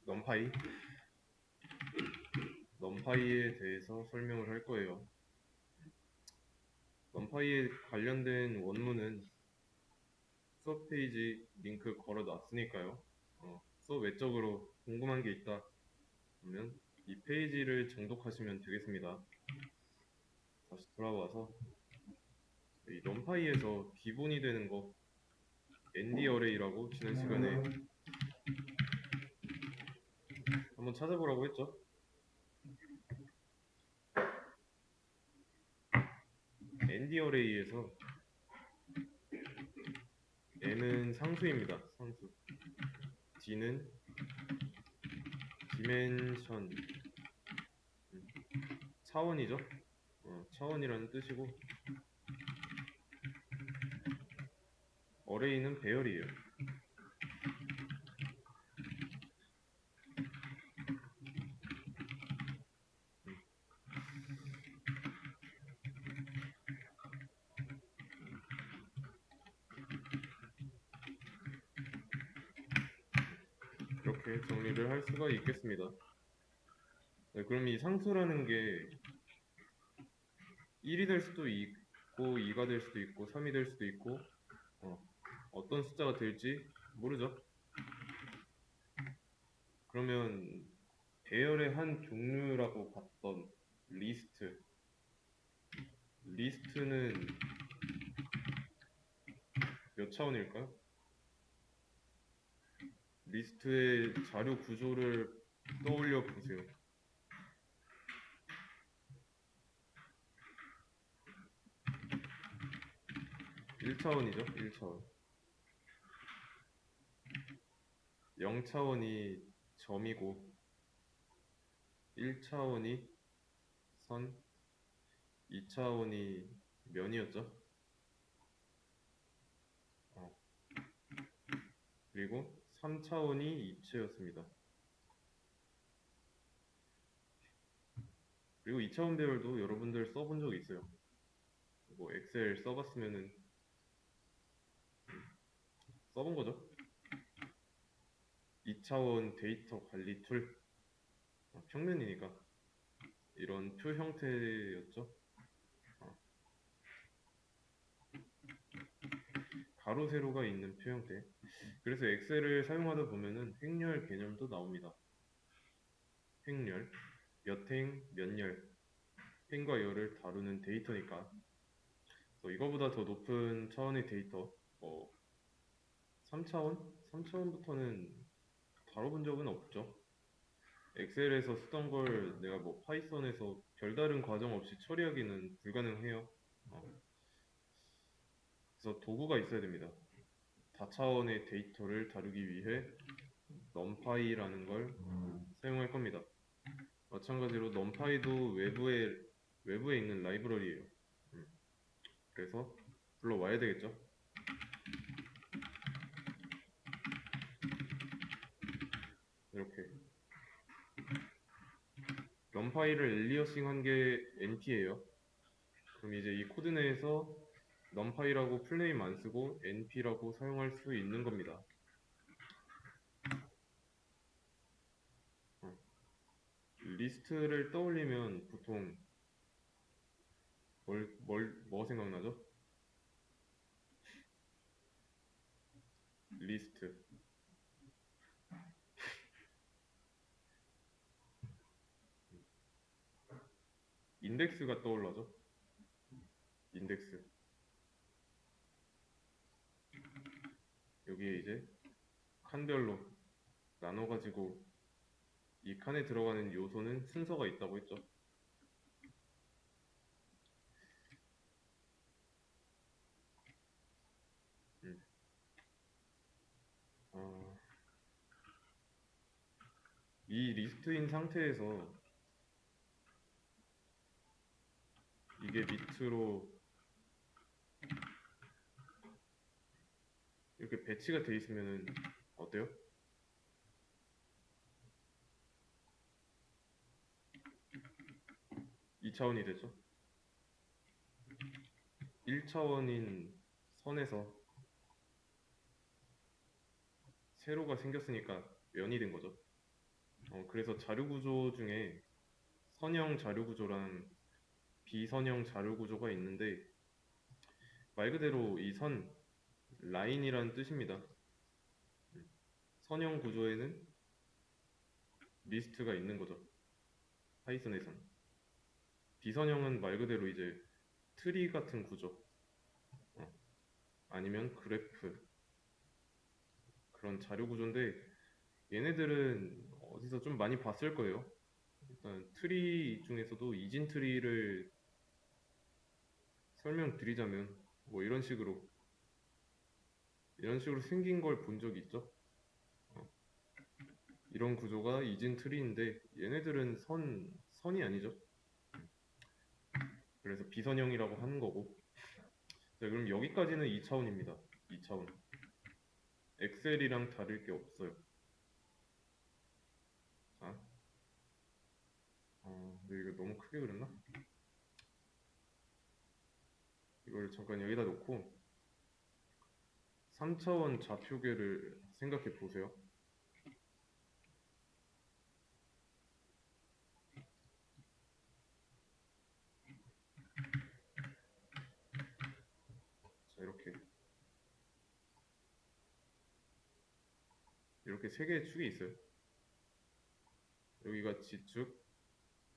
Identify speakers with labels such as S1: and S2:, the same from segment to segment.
S1: 넘파이 넘파이에 대해서 설명을 할 거예요. 넘파이에 관련된 원문은 수업 페이지 링크 걸어 놨으니까요. 수업 외적으로 궁금한 게 있다 그러면 이 페이지를 정독하시면 되겠습니다. 다시 돌아와서 이 넘파이에서 기본이 되는 거 ND 어레이라고 지난 시간에 한번 찾아보라고 했죠. ND 어레이에서 N은 상수입니다. 상수. D는 디멘션, 차원이죠. 차원이라는 뜻이고 어레이는 배열이에요. 이렇게 정리를 할 수가 있겠습니다. 네, 그럼 이 상수라는 게 1이 될 수도 있고 2가 될 수도 있고 3이 될 수도 있고 어떤 숫자가 될지 모르죠. 그러면 배열의 한 종류라고 봤던 리스트는 몇 차원일까요? 리스트의 자료 구조를 떠올려 보세요. 1차원이죠. 1차원. 0차원이 점이고 1차원이 선, 2차원이 면이었죠. 그리고 3차원이 입체였습니다. 그리고 2차원 배열도 여러분들 써본 적 있어요. 뭐 엑셀 써봤으면은 써본 거죠. 2차원 데이터 관리 툴, 평면이니까 이런 표 형태였죠. 가로 세로가 있는 표 형태. 그래서 엑셀을 사용하다 보면은 횡렬 개념도 나옵니다. 횡렬, 몇 행, 몇 열, 행과 열을 다루는 데이터니까. 이거보다 더 높은 차원의 데이터, 3차원? 3차원부터는 다뤄본 적은 없죠. 엑셀에서 쓰던 걸 내가 뭐 파이썬에서 별다른 과정 없이 처리하기는 불가능해요. 그래서 도구가 있어야 됩니다. 다차원의 데이터를 다루기 위해 numpy라는 걸 사용할 겁니다. 마찬가지로 numpy도 외부에 있는 라이브러리예요. 그래서 불러와야 되겠죠. 이렇게 numpy를 엘리어싱한 게 np예요. 그럼 이제 이 코드 내에서 numpy라고 풀네임 안 쓰고 np라고 사용할 수 있는 겁니다. 리스트를 떠올리면 보통 뭐 생각나죠? 리스트. 인덱스가 떠올라죠? 인덱스. 여기에 이제 칸별로 나눠가지고 이 칸에 들어가는 요소는 순서가 있다고 했죠. 음. 어, 이 리스트인 상태에서 이게 밑으로 이렇게 배치가 돼 있으면은 어때요? 2차원이 되죠. 1차원인 선에서 세로가 생겼으니까 면이 된 거죠. 그래서 자료 구조 중에 선형 자료 구조랑 비선형 자료 구조가 있는데 말 그대로 이 선, 라인이라는 뜻입니다. 선형 구조에는 리스트가 있는 거죠. 파이썬에선. 비선형은 말 그대로 이제 트리 같은 구조, 어, 아니면 그래프, 그런 자료 구조인데 얘네들은 어디서 좀 많이 봤을 거예요. 일단 트리 중에서도 이진 트리를 설명드리자면 뭐 이런 식으로 생긴 걸 본 적이 있죠. 어, 이런 구조가 이진 트리인데 얘네들은 선이 아니죠. 그래서 비선형이라고 하는 거고. 자, 그럼 여기까지는 2차원입니다. 2차원. 엑셀이랑 다를 게 없어요. 자, 근데 이거 너무 크게 그렸나? 이걸 잠깐 여기다 놓고 3차원 좌표계를 생각해 보세요. 자, 이렇게 세 개의 축이 있어요. 여기가 G축,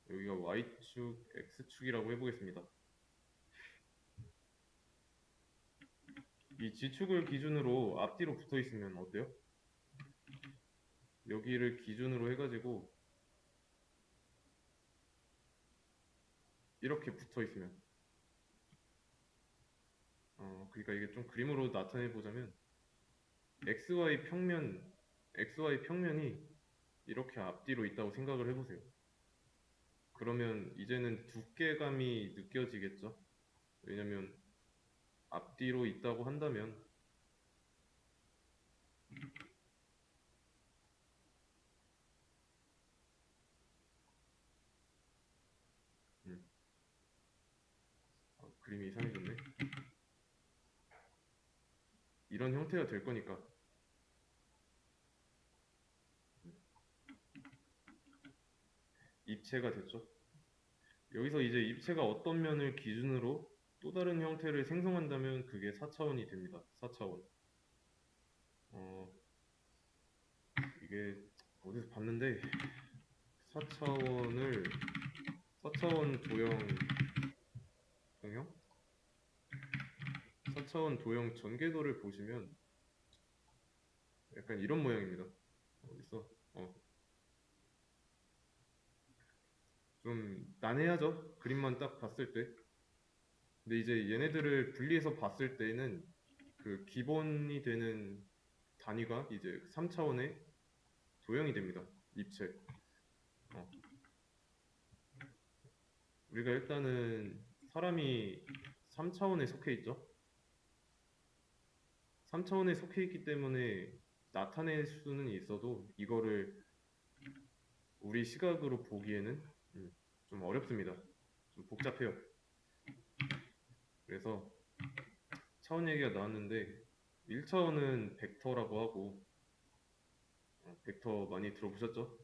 S1: 여기가 Y축, X축이라고 해보겠습니다. 이 G축을 기준으로 앞뒤로 붙어 있으면 어때요? 여기를 기준으로 해가지고 이렇게 붙어 있으면 그러니까 이게 좀 그림으로 나타내 보자면 XY 평면이 이렇게 앞뒤로 있다고 생각을 해보세요. 그러면 이제는 두께감이 느껴지겠죠? 왜냐면 앞뒤로 있다고 한다면 음, 그림이 이상해졌네. 이런 형태가 될 거니까 입체가 됐죠. 여기서 이제 입체가 어떤 면을 기준으로 또 다른 형태를 생성한다면 그게 4차원이 됩니다. 4차원. 어, 이게 어디서 봤는데 4차원을 4차원 도형? 4차원 도형 전개도를 보시면 약간 이런 모양입니다. 어딨어? 좀 난해하죠? 그림만 딱 봤을 때. 근데 이제 얘네들을 분리해서 봤을 때는 그 기본이 되는 단위가 이제 3차원의 도형이 됩니다. 입체. 어. 우리가 일단은 사람이 3차원에 속해 있죠. 3차원에 속해 있기 때문에 나타낼 수는 있어도 이거를 우리 시각으로 보기에는 좀 어렵습니다. 좀 복잡해요. 그래서 차원 얘기가 나왔는데 1차원은 벡터라고 하고 벡터 많이 들어보셨죠?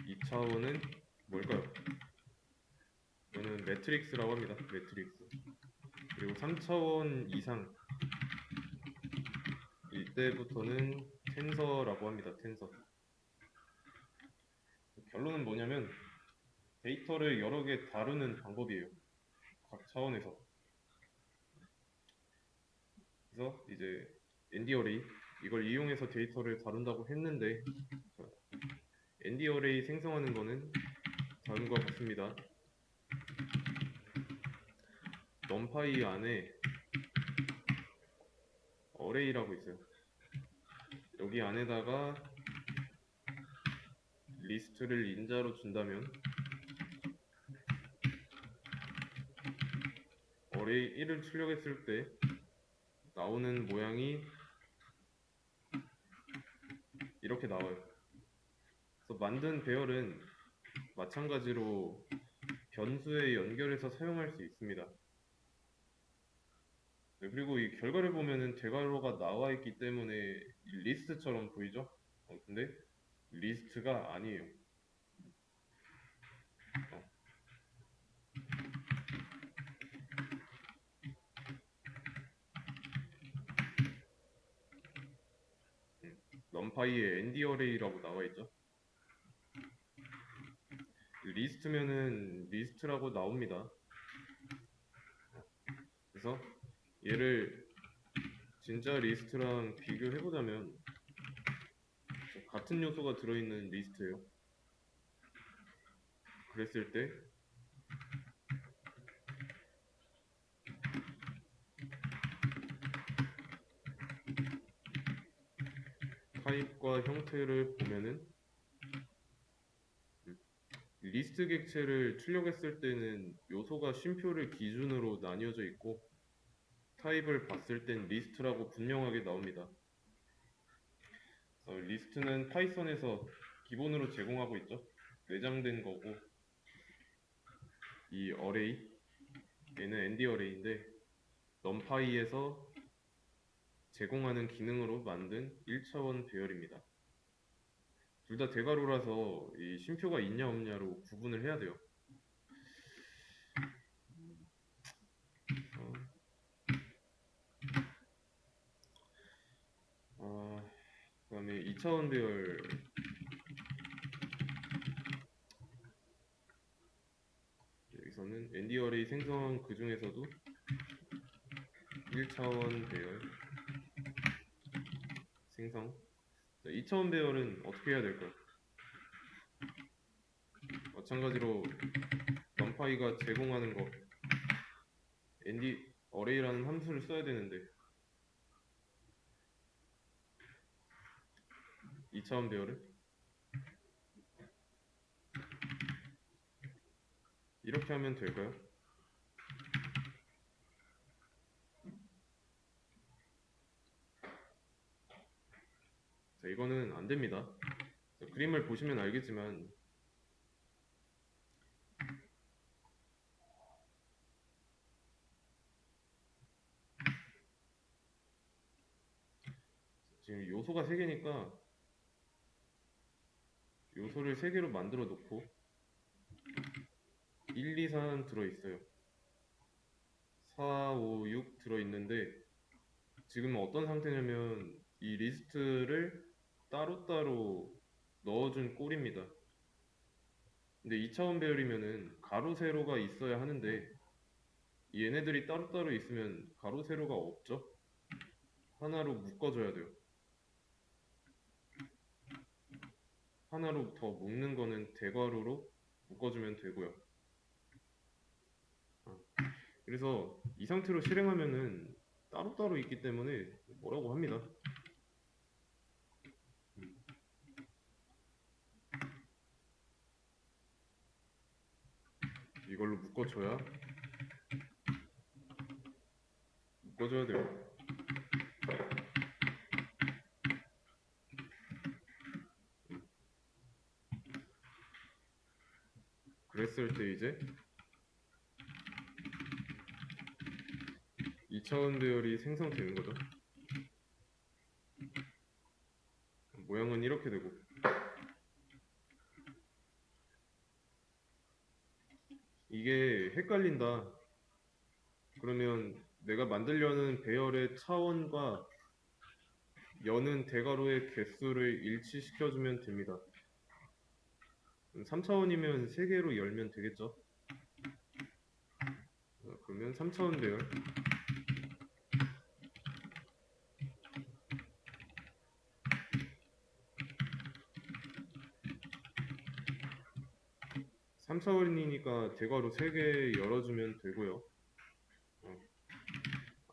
S1: 2차원은 뭘까요? 저는 매트릭스라고 합니다. 매트릭스. 그리고 3차원 이상 이때부터는 텐서라고 합니다. 텐서. 결론은 뭐냐면 데이터를 여러 개 다루는 방법이에요. 각 차원에서. 그래서 이제 ND 어레이 이걸 이용해서 데이터를 다룬다고 했는데 ND 어레이 생성하는 거는 다음과 같습니다. 넘파이 안에 어레이라고 있어요. 여기 안에다가 리스트를 인자로 준다면 어레이 1을 출력했을 때 나오는 모양이 이렇게 나와요. 그래서 만든 배열은 마찬가지로 변수에 연결해서 사용할 수 있습니다. 네, 그리고 이 결과를 보면은 대괄호가 나와 있기 때문에 이 리스트처럼 보이죠? 근데 리스트가 아니에요. 넘파이에 ND 어레이라고 나와 있죠. 리스트면은 리스트라고 나옵니다. 그래서 얘를 진짜 리스트랑 비교해보자면 같은 요소가 들어있는 리스트예요. 그랬을 때 타입과 형태를 보면은 리스트 객체를 출력했을 때는 요소가 쉼표를 기준으로 나뉘어져 있고 타입을 봤을 땐 리스트라고 분명하게 나옵니다. 리스트는 파이썬에서 기본으로 제공하고 있죠. 내장된 거고 이 어레이 얘는 ND 어레이인데 넘파이에서 제공하는 기능으로 만든 1차원 배열입니다. 둘 다 대괄호라서 이 쉼표가 있냐 없냐로 구분을 해야 돼요. 그 다음에 2차원 배열 여기서는 ND 어레이 생성한 그 중에서도 1차원 배열 생성. 2차원 배열은 어떻게 해야 될까요? 마찬가지로 넘파이가 제공하는 거 ND 어레이라는 함수를 써야 되는데 2차원 배열을 이렇게 하면 될까요? 자, 이거는 안 됩니다. 자, 그림을 보시면 알겠지만 지금 요소가 3개니까 요소를 3개로 만들어 놓고 1, 2, 4는 들어있어요. 4, 5, 6 들어있는데 지금 어떤 상태냐면 이 리스트를 따로따로 넣어준 꼴입니다. 근데 2차원 배열이면은 가로 세로가 있어야 하는데 얘네들이 따로따로 있으면 가로 세로가 없죠. 하나로 묶어줘야 돼요. 하나로 더 묶는 거는 대괄호로 묶어주면 되고요. 그래서 이 상태로 실행하면은 따로따로 있기 때문에 뭐라고 합니다. 이걸로 묶어줘야 돼요. 그랬을 때 이제 2차원 배열이 생성되는 거죠. 모양은 이렇게 되고 이게 헷갈린다. 그러면 내가 만들려는 배열의 차원과 여는 대괄호의 개수를 일치시켜주면 됩니다. 3차원이면 3개로 열면 되겠죠. 그러면 3차원 배열 3차원이니까 대괄호 3개 열어주면 되고요.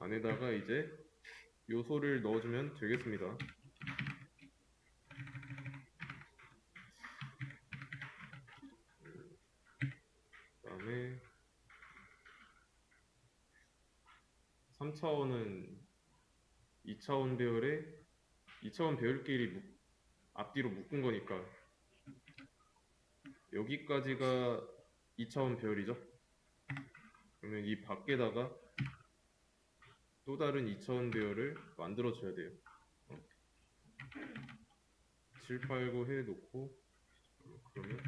S1: 안에다가 이제 요소를 넣어주면 되겠습니다. 그 다음에 3차원은 2차원 배열에 2차원 배열끼리 앞뒤로 묶은 거니까 여기까지가 2차원 배열이죠. 그러면 이 밖에다가 또 다른 2차원 배열을 만들어 줘야 돼요. 7, 8, 9 해놓고 그러면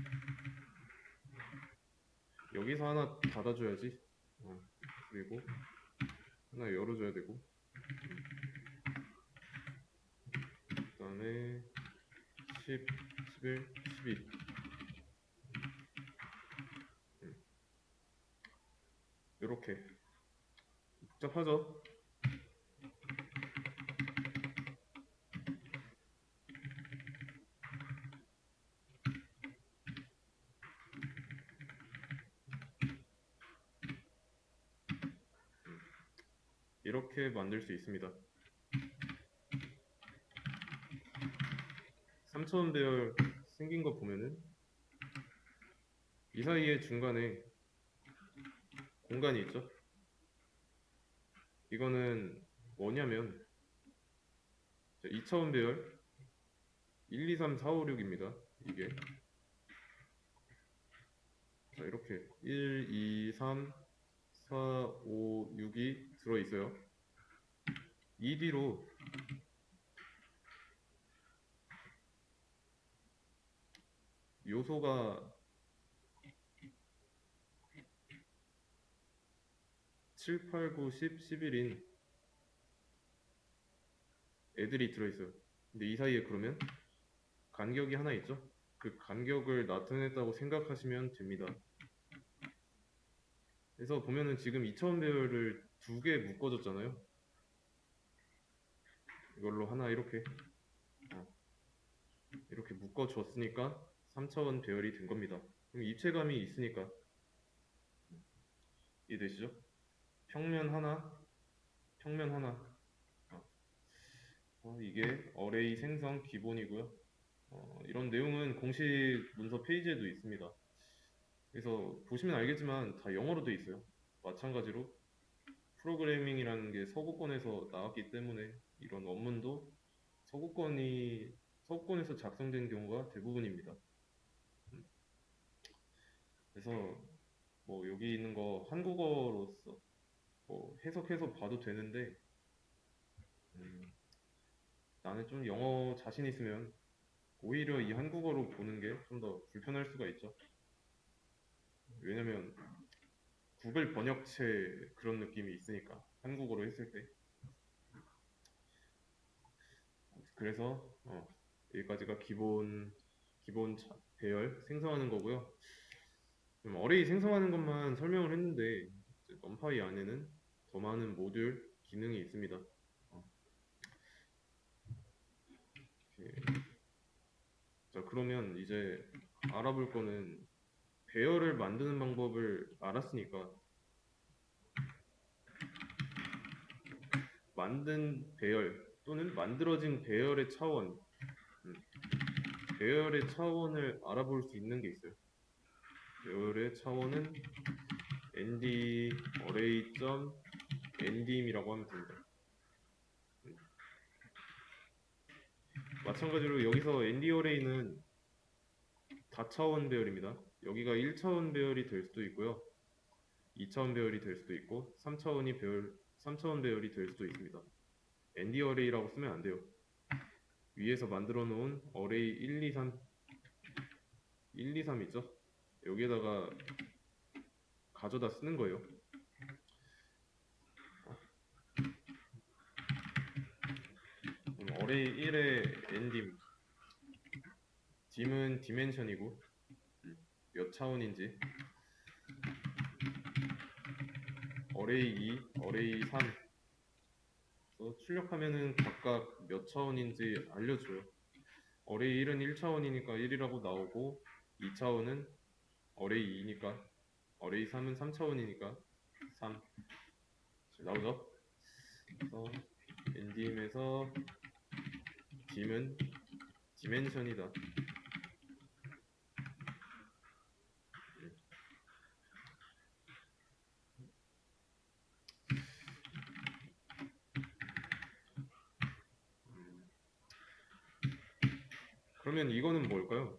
S1: 여기서 하나 닫아줘야지. 그리고 하나 열어줘야 되고 그 다음에 10, 11, 12 이렇게 복잡하죠? 이렇게 만들 수 있습니다. 3차원 배열 생긴 거 보면은 이 사이에 중간에 공간이 있죠? 이거는 뭐냐면 2차원 배열 1, 2, 3, 4, 5, 6입니다. 이게 자 이렇게 1, 2, 3, 4, 5, 6이 들어있어요. 이 뒤로 요소가 7, 8, 9, 10, 11인 애들이 들어있어요. 근데 이 사이에 그러면 간격이 하나 있죠? 그 간격을 나타냈다고 생각하시면 됩니다. 그래서 보면은 지금 2차원 배열을 두 개 묶어줬잖아요. 이걸로 하나 이렇게 이렇게 묶어줬으니까 3차원 배열이 된 겁니다. 그럼 입체감이 있으니까 이해되시죠? 평면 하나, 평면 하나. 이게 어레이 생성 기본이고요. 이런 내용은 공식 문서 페이지에도 있습니다. 그래서 보시면 알겠지만 다 영어로 돼 있어요. 마찬가지로 프로그래밍이라는 게 서구권에서 나왔기 때문에 이런 원문도 서구권에서 작성된 경우가 대부분입니다. 그래서 뭐 여기 있는 거 한국어로서 뭐 해석해서 봐도 되는데 나는 좀 영어 자신 있으면 오히려 이 한국어로 보는 게 좀 더 불편할 수가 있죠. 왜냐면 구글 번역체 그런 느낌이 있으니까 한국어로 했을 때. 그래서 여기까지가 기본 배열 생성하는 거고요. 어레이 생성하는 것만 설명을 했는데 이제 넘파이 안에는 더 많은 모듈 기능이 있습니다. 이렇게. 자 그러면 이제 알아볼 거는 배열을 만드는 방법을 알았으니까 만든 배열 또는 만들어진 배열의 차원, 배열의 차원을 알아볼 수 있는 게 있어요. 배열의 차원은 nd array.ndim이라고 하면 됩니다. 마찬가지로 여기서 nd array는 다차원 배열입니다. 여기가 1차원 배열이 될 수도 있고요. 2차원 배열이 될 수도 있고 3차원 배열이 될 수도 있습니다. nd array라고 쓰면 안 돼요. 위에서 만들어 놓은 array 1, 2, 3 1, 2, 3 있죠? 여기에다가 가져다 쓰는 거예요. array 1의 ndim dim은 디멘션이고 몇 차원인지 array 2, array 3 출력하면은 각각 몇 차원인지 알려줘요. array 1은 1차원이니까 1이라고 나오고 2차원은 array 2니까 array 3은 3차원이니까 3 나오죠? 그래서 ndim에서 dim은 디멘션이다. 그러면 이거는 뭘까요?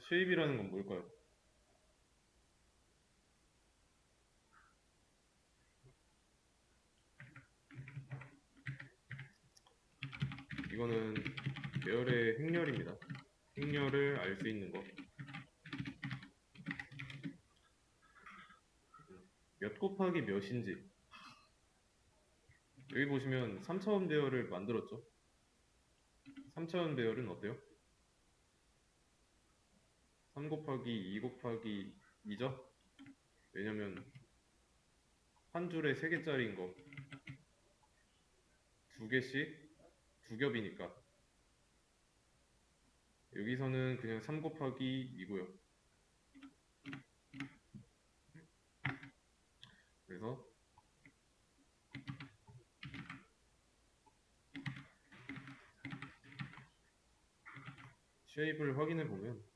S1: 쉐입이라는 건 뭘까요? 이거는 배열의 행렬입니다. 행렬을 알 수 있는 거. 몇 곱하기 몇인지. 여기 보시면 3차원 배열을 만들었죠. 3차원 배열은 어때요? 3 곱하기 2 곱하기 2죠? 왜냐면 한 줄에 3개짜리인 거 2개씩 2겹이니까. 여기서는 그냥 3 곱하기 2고요. 그래서 쉐입을 확인해 보면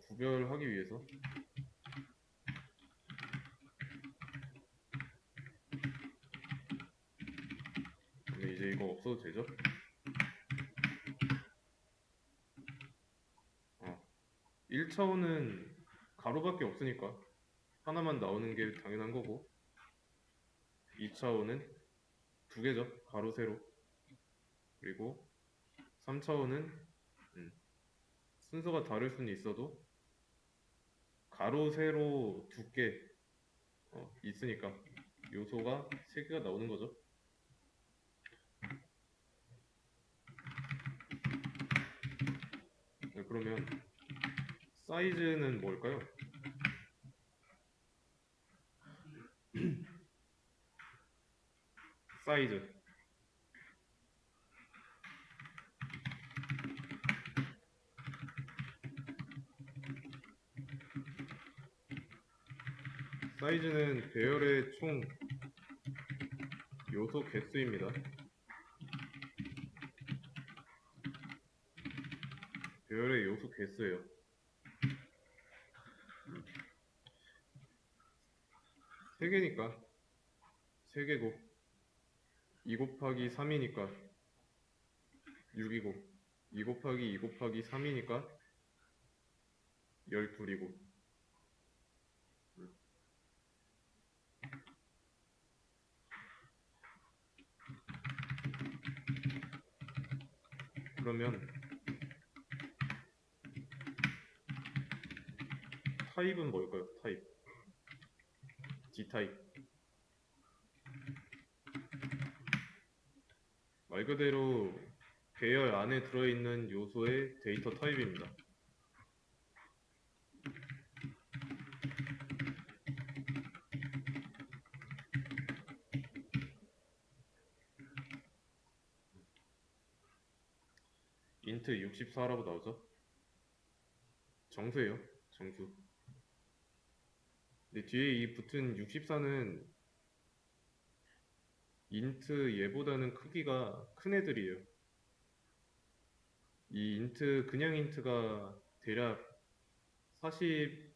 S1: 구별하기 위해서 근데 이제 이거 없어도 되죠? 1차원은 가로밖에 없으니까 하나만 나오는 게 당연한 거고 2차원은 2개죠. 가로 세로. 그리고 3차원은 순서가 다를 수는 있어도 가로 세로 두께 있으니까 요소가 3개가 나오는 거죠. 네, 그러면 사이즈는 뭘까요? 사이즈. 사이즈는 배열의 총 요소 개수입니다. 배열의 요소 개수예요. 3개니까 3개고 2 곱하기 3이니까 6이고 2 곱하기 2 곱하기 3이니까 12이고 그러면 타입은 뭘까요? 타입. D타입. 말 그대로 배열 안에 들어있는 요소의 데이터 타입입니다. int 64라고 나오죠? 정수예요. 정수. 근데 뒤에 이 붙은 64는 int 얘보다는 크기가 큰 애들이에요. 이 int 그냥 int가 대략 42억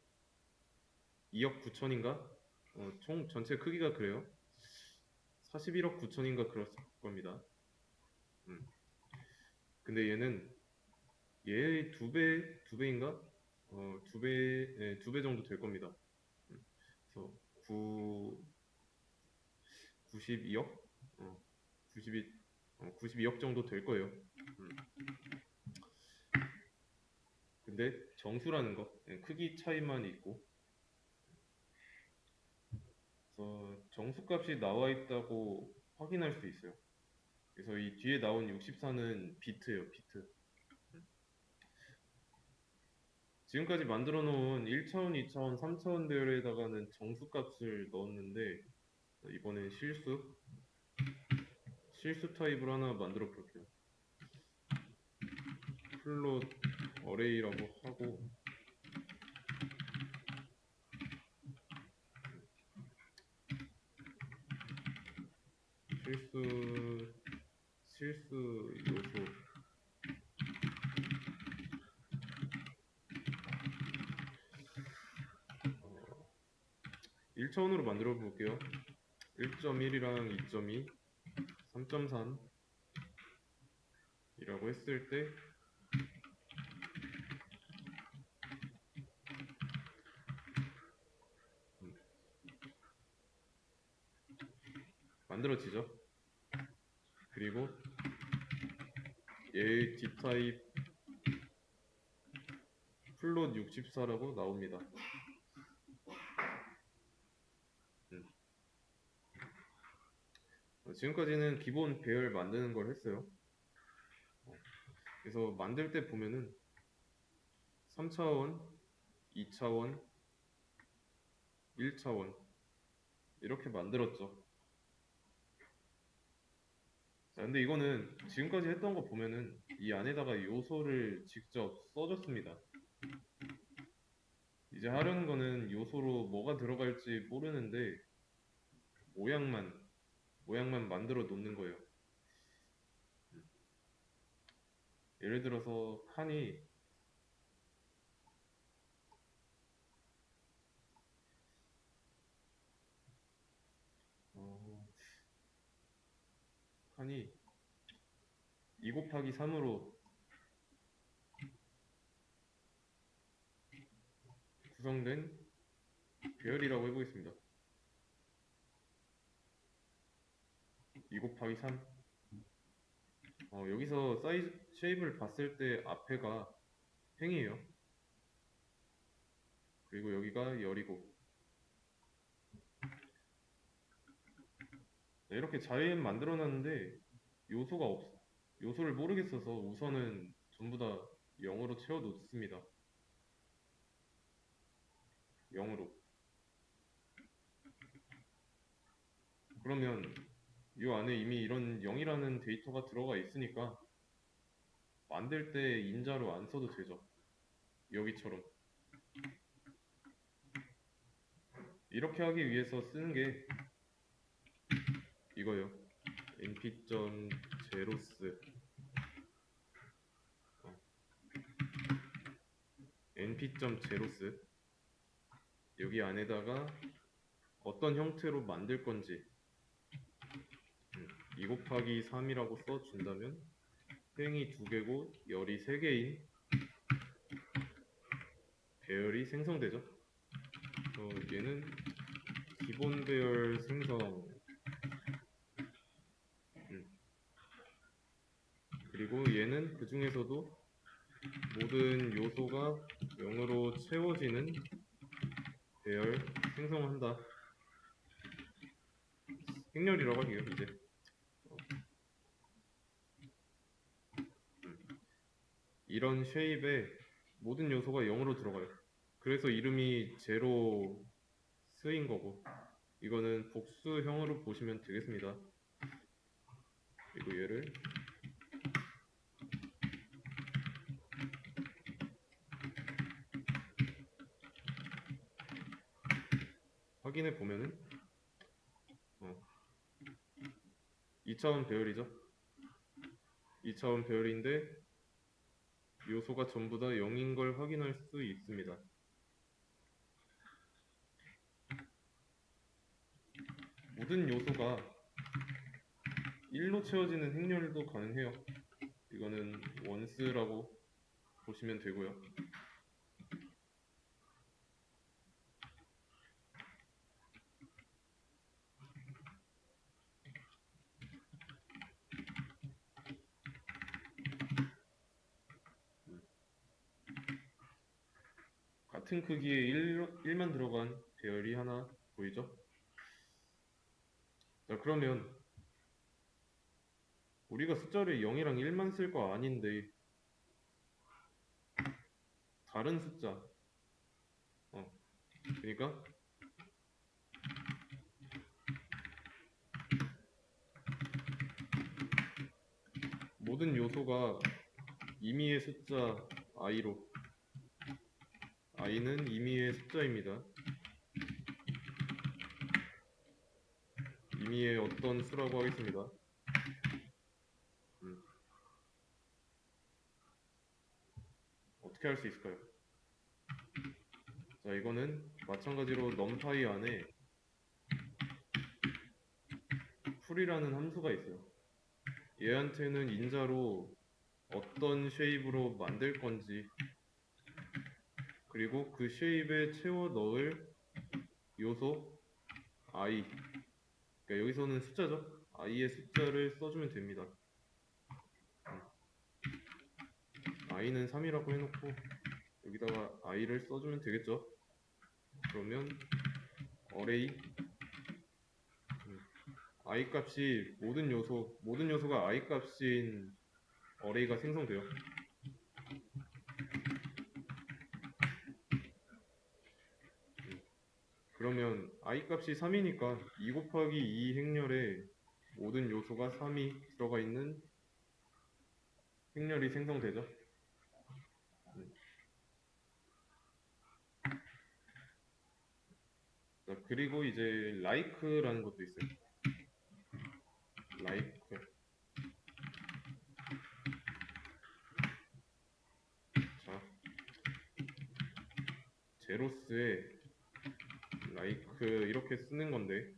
S1: 9천인가? 총 전체 크기가 그래요. 41억 9천인가 그랬을 겁니다. 근데 얘는 얘의 2배인가? 2배 정도 될 겁니다. 그래서 92억? 92억 정도 될 거예요. 근데 정수라는 거, 크기 차이만 있고, 그래서 정수값이 나와 있다고 확인할 수 있어요. 그래서 이 뒤에 나온 64는 비트예요, 비트. 지금까지 만들어 놓은 1차원, 2차원, 3차원 배열에다가는 정수값을 넣었는데 이번엔 실수 타입을 하나 만들어 볼게요. 플롯 어레이라고 하고 실수 요소 1차원으로 만들어 볼게요. 1.1이랑 2.2, 3.3 이라고 했을 때 만들어지죠. 그리고 얘의 D타입 플롯 64라고 나옵니다. 지금까지는 기본 배열 만드는 걸 했어요. 그래서 만들 때 보면은 3차원, 2차원, 1차원 이렇게 만들었죠. 자, 근데 이거는 지금까지 했던 거 보면은 이 안에다가 요소를 직접 써줬습니다. 이제 하려는 거는 요소로 뭐가 들어갈지 모르는데 모양만 만들어 놓는 거예요. 예를 들어서 어, 칸이 2 곱하기 3으로 구성된 배열이라고 해보겠습니다. 2 곱하기 3. 여기서 사이즈 쉐입을 봤을 때 앞에가 팽이에요. 그리고 여기가 열이고. 네, 이렇게 잘 만들어 놨는데 요소를 모르겠어서 우선은 전부 다 0으로 채워 놓습니다. 0으로. 그러면 이 안에 이미 이런 0이라는 데이터가 들어가 있으니까 만들 때 인자로 안 써도 되죠. 여기처럼. 이렇게 하기 위해서 쓰는 게 이거예요. np.zeros np.zeros 여기 안에다가 어떤 형태로 만들 건지 2 곱하기 3이라고 써준다면 팽이 2개고 열이 3개인 배열이 생성되죠. 얘는 기본 배열 생성 그리고 얘는 그 중에서도 모든 요소가 0으로 채워지는 배열 생성한다. 행렬이라고 할게요. 이제 이런 쉐입에 모든 요소가 0으로 들어가요. 그래서 이름이 제로 스인 거고 이거는 복수형으로 보시면 되겠습니다. 그리고 얘를 확인해 보면은 2차원 배열이죠. 2차원 배열인데 요소가 전부 다 0인 걸 확인할 수 있습니다. 모든 요소가 1로 채워지는 행렬도 가능해요. 이거는 원스라고 보시면 되고요. 같은 크기의 1만 들어간 배열이 하나 보이죠? 자, 그러면 우리가 숫자를 0이랑 1만 쓸 거 아닌데 다른 숫자 그러니까 모든 요소가 임의의 숫자 i로 i는 임의의 숫자입니다. 임의의 어떤 수라고 하겠습니다. 어떻게 할 수 있을까요? 자, 이거는 마찬가지로 numpy 안에 풀이라는 함수가 있어요. 얘한테는 인자로 어떤 쉐입으로 만들 건지 그리고 그 쉐입에 채워 넣을 요소 i 그러니까 여기서는 숫자죠. i의 숫자를 써주면 됩니다. i는 3이라고 해놓고 여기다가 i를 써주면 되겠죠. 그러면 array i 값이 모든 요소가 i 값인 array가 생성돼요. 그러면 i 값이 3이니까 2 곱하기 2 행렬에 모든 요소가 3이 들어가 있는 행렬이 생성되죠. 자, 그리고 이제 like라는 것도 있어요. like. 자, 제로스에 like 이렇게 쓰는 건데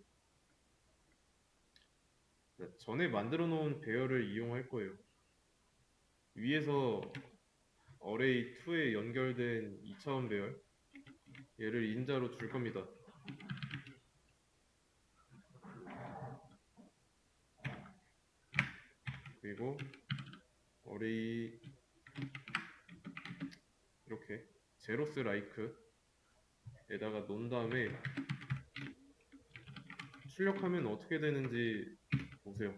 S1: 전에 만들어 놓은 배열을 이용할 거예요. 위에서 array 2에 연결된 2차원 배열 얘를 인자로 줄 겁니다. 그리고 array 이렇게 제로스 like에다가 놓은 다음에 출력하면 어떻게 되는지 보세요.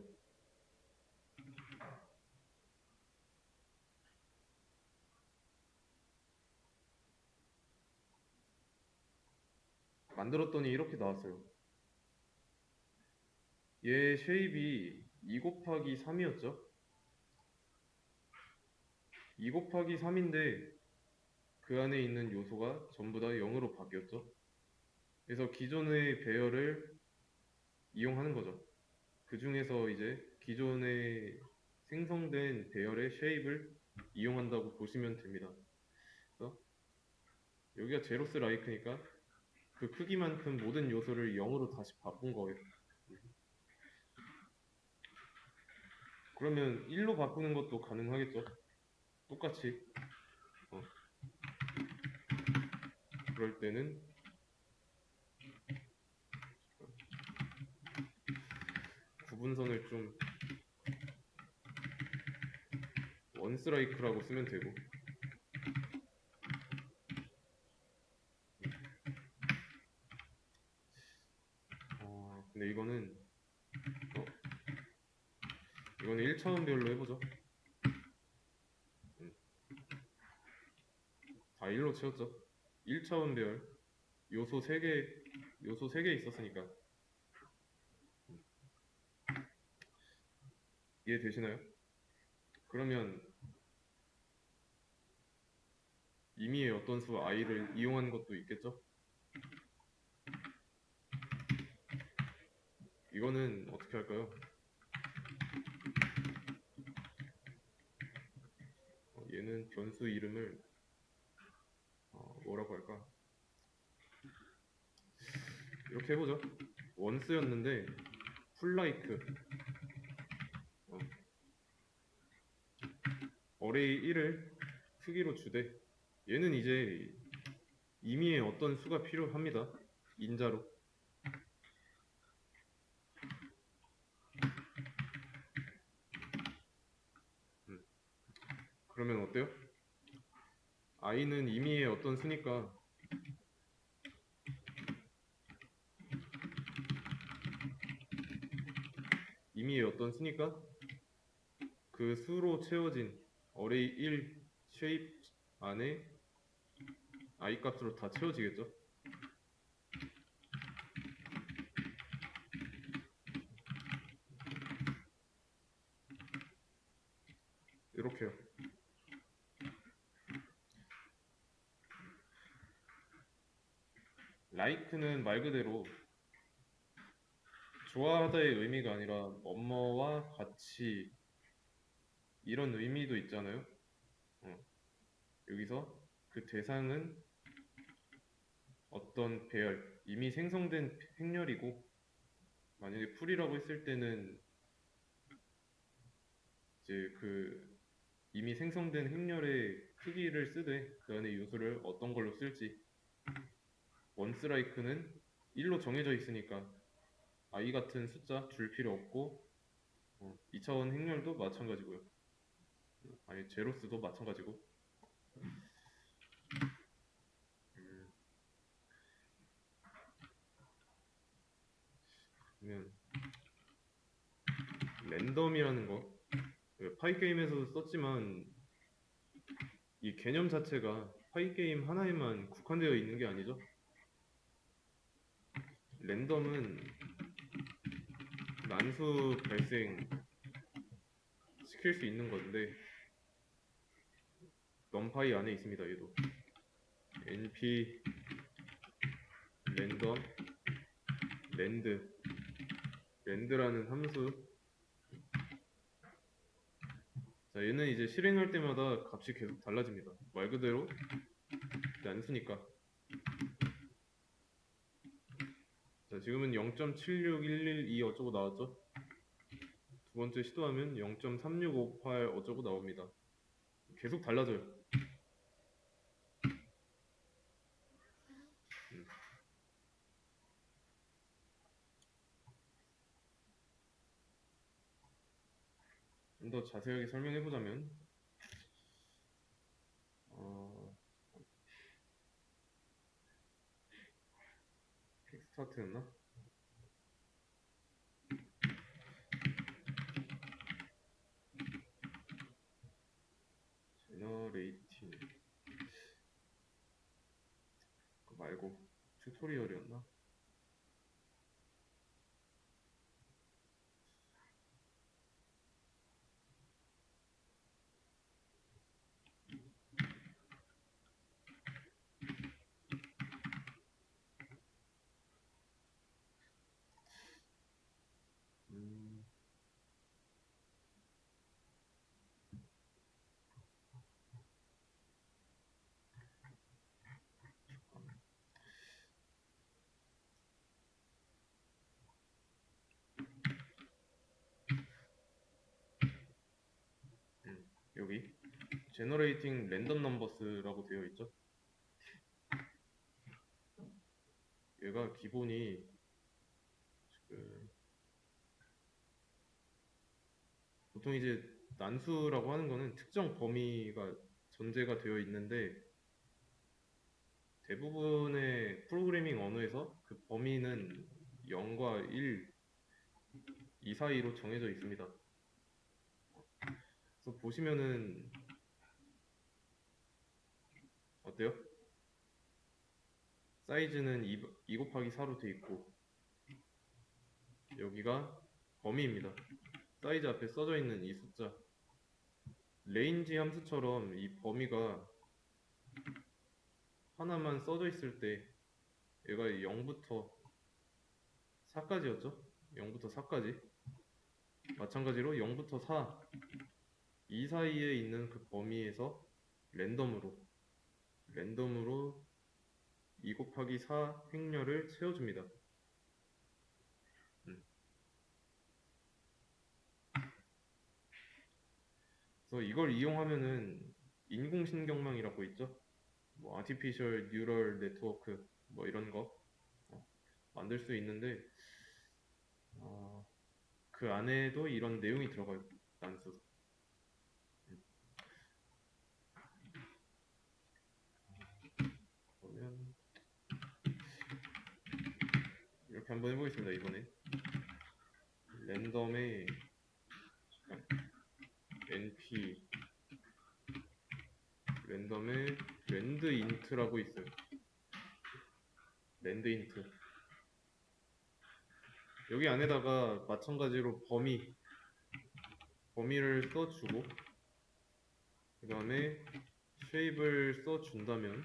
S1: 만들었더니 이렇게 나왔어요. 얘 쉐입이 2 곱하기 3이었죠? 2 곱하기 3인데 그 안에 있는 요소가 전부 다 0으로 바뀌었죠? 그래서 기존의 배열을 이용하는 거죠. 그 중에서 이제 기존에 생성된 배열의 쉐입을 이용한다고 보시면 됩니다. 그래서 여기가 제로스 라이크니까 그 크기만큼 모든 요소를 0으로 다시 바꾼 거예요. 그러면 1로 바꾸는 것도 가능하겠죠? 똑같이. 그럴 때는 구분선을 좀 원스라이크라고 쓰면 되고 근데 이거는 1차원 배열로 해보죠. 다 1로 채웠죠. 1차원 배열 요소 3개 있었으니까 이해되시나요? 그러면 임의의 어떤 수 i를 이용한 것도 있겠죠? 이거는 어떻게 할까요? 얘는 변수 이름을 뭐라고 할까? 이렇게 해보죠. 원스였는데 풀라이크 array 1을 크기로 주되 얘는 이제 임의의 어떤 수가 필요합니다. 인자로. 그러면 어때요? i는 임의의 어떤 수니까 그 수로 채워진 array 1 shape 안에 i 값으로 다 채워지겠죠? 이렇게요. like는 말 그대로 좋아하다의 의미가 아니라 뭐뭐와 같이 이런 의미도 있잖아요. 여기서 그 대상은 어떤 배열, 이미 생성된 행렬이고 만약에 풀이라고 했을 때는 이제 그 이미 생성된 행렬의 크기를 쓰되 그 안에 요소를 어떤 걸로 쓸지 원스라이크는 1로 정해져 있으니까 i 같은 숫자 줄 필요 없고 2차원 행렬도 마찬가지고요. 아니 제로스도 마찬가지고. 음, 그러면 랜덤이라는 거 파이 게임에서도 썼지만 이 개념 자체가 파이 게임 하나에만 국한되어 있는 게 아니죠. 랜덤은 난수 발생 시킬 수 있는 건데 넘파이 안에 있습니다. 얘도 np 랜덤 랜드라는 함수. 자, 얘는 이제 실행할 때마다 값이 계속 달라집니다. 말 그대로 난수니까. 자, 지금은 0.76112 어쩌고 나왔죠? 두 번째 시도하면 0.3658 어쩌고 나옵니다. 계속 달라져요. 좀 더 자세하게 설명해보자면 킥스타트였나? 제너레이팅 그거 말고 튜토리얼이었나? 음, 여기 제너레이팅 랜덤 넘버스라고 되어 있죠? 얘가 기본이 그 보통 이제 난수라고 하는 거는 특정 범위가 전제가 되어 있는데 대부분의 프로그래밍 언어에서 그 범위는 0과 1, 이 사이로 정해져 있습니다. 그래서 보시면은 어때요? 사이즈는 2 곱하기 4로 되어 있고 여기가 범위입니다. 사이즈 앞에 써져 있는 이 숫자 레인지 함수처럼 이 범위가 하나만 써져 있을 때 얘가 0부터 4까지였죠? 0부터 4까지 마찬가지로 0부터 4 이 사이에 있는 그 범위에서 랜덤으로 2 곱하기 4 행렬을 채워줍니다. 그래서 이걸 이용하면은 인공신경망이라고 있죠? 뭐 Artificial Neural Network 뭐 이런 거 만들 수 있는데 그 안에도 이런 내용이 들어가요. 난수. 그러면 이렇게 한번 해보겠습니다. 이번에 랜덤의 np 랜덤의 랜드인트라고 있어요. 랜드인트 여기 안에다가 마찬가지로 범위를 써주고 그 다음에 쉐입을 써준다면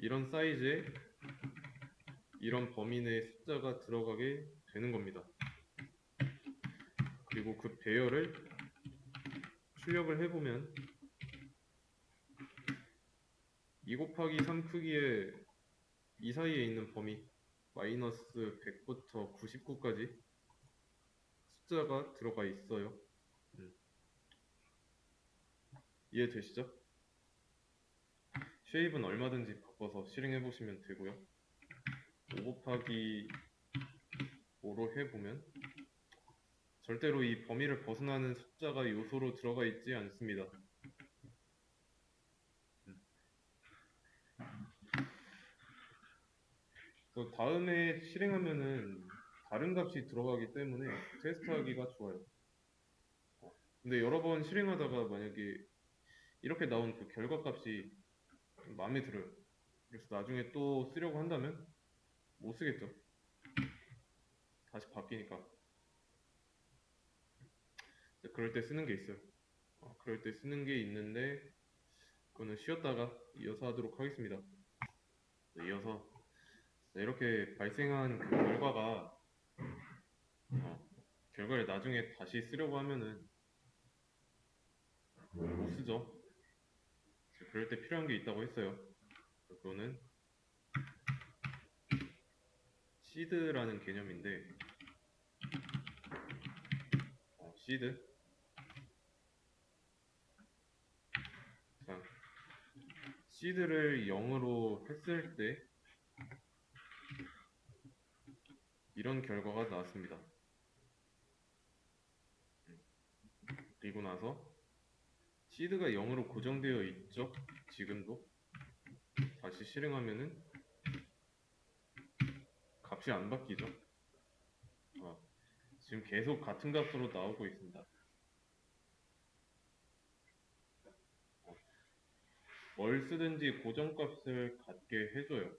S1: 이런 사이즈에 이런 범위 내 숫자가 들어가게 되는 겁니다. 그리고 그 배열을 출력을 해보면 2 곱하기 3 크기의 이 사이에 있는 범위 마이너스 100부터 99까지 숫자가 들어가 있어요. 이해되시죠? 쉐입은 얼마든지 바꿔서 실행해 보시면 되고요. 5 곱하기 5로 해보면 절대로 이 범위를 벗어나는 숫자가 요소로 들어가 있지 않습니다. 또 다음에 실행하면은 다른 값이 들어가기 때문에 테스트하기가 좋아요. 근데 여러 번 실행하다가 만약에 이렇게 나온 그 결과값이 마음에 들어요. 그래서 나중에 또 쓰려고 한다면 못 쓰겠죠. 다시 바뀌니까. 그럴 때 쓰는 게 있어요. 그럴 때 쓰는 게 있는데 그거는 쉬었다가 이어서 하도록 하겠습니다. 이어서 이렇게 발생한 그 결과가 결과를 나중에 다시 쓰려고 하면은 못 쓰죠. 그럴 때 필요한 게 있다고 했어요. 그거는 시드라는 개념인데 시드 자, 시드를 0으로 했을 때 이런 결과가 나왔습니다. 그리고 나서 시드가 0으로 고정되어 있죠. 지금도 다시 실행하면은 값이 안 바뀌죠. 지금 계속 같은 값으로 나오고 있습니다. 뭘 쓰든지 고정값을 갖게 해줘요.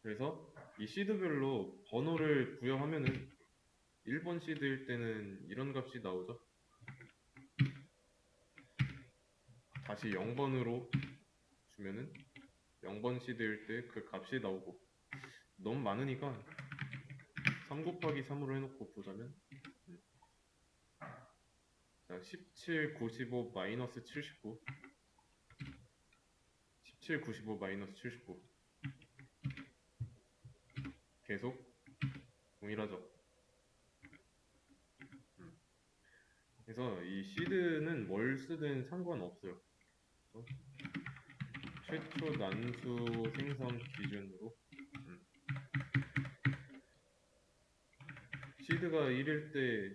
S1: 그래서 이 시드별로 번호를 부여하면은 1번 시드일 때는 이런 값이 나오죠. 다시 0번으로 주면은 0번 시드일 때 그 값이 나오고 너무 많으니까 3 곱하기 3으로 해놓고 보자면 자, 17, 95, 마이너스 79 17, 95, 마이너스 79 계속 동일하죠. 그래서 이 시드는 뭘 쓰든 상관없어요. 최초 난수 생성 기준으로 시드가 1일 때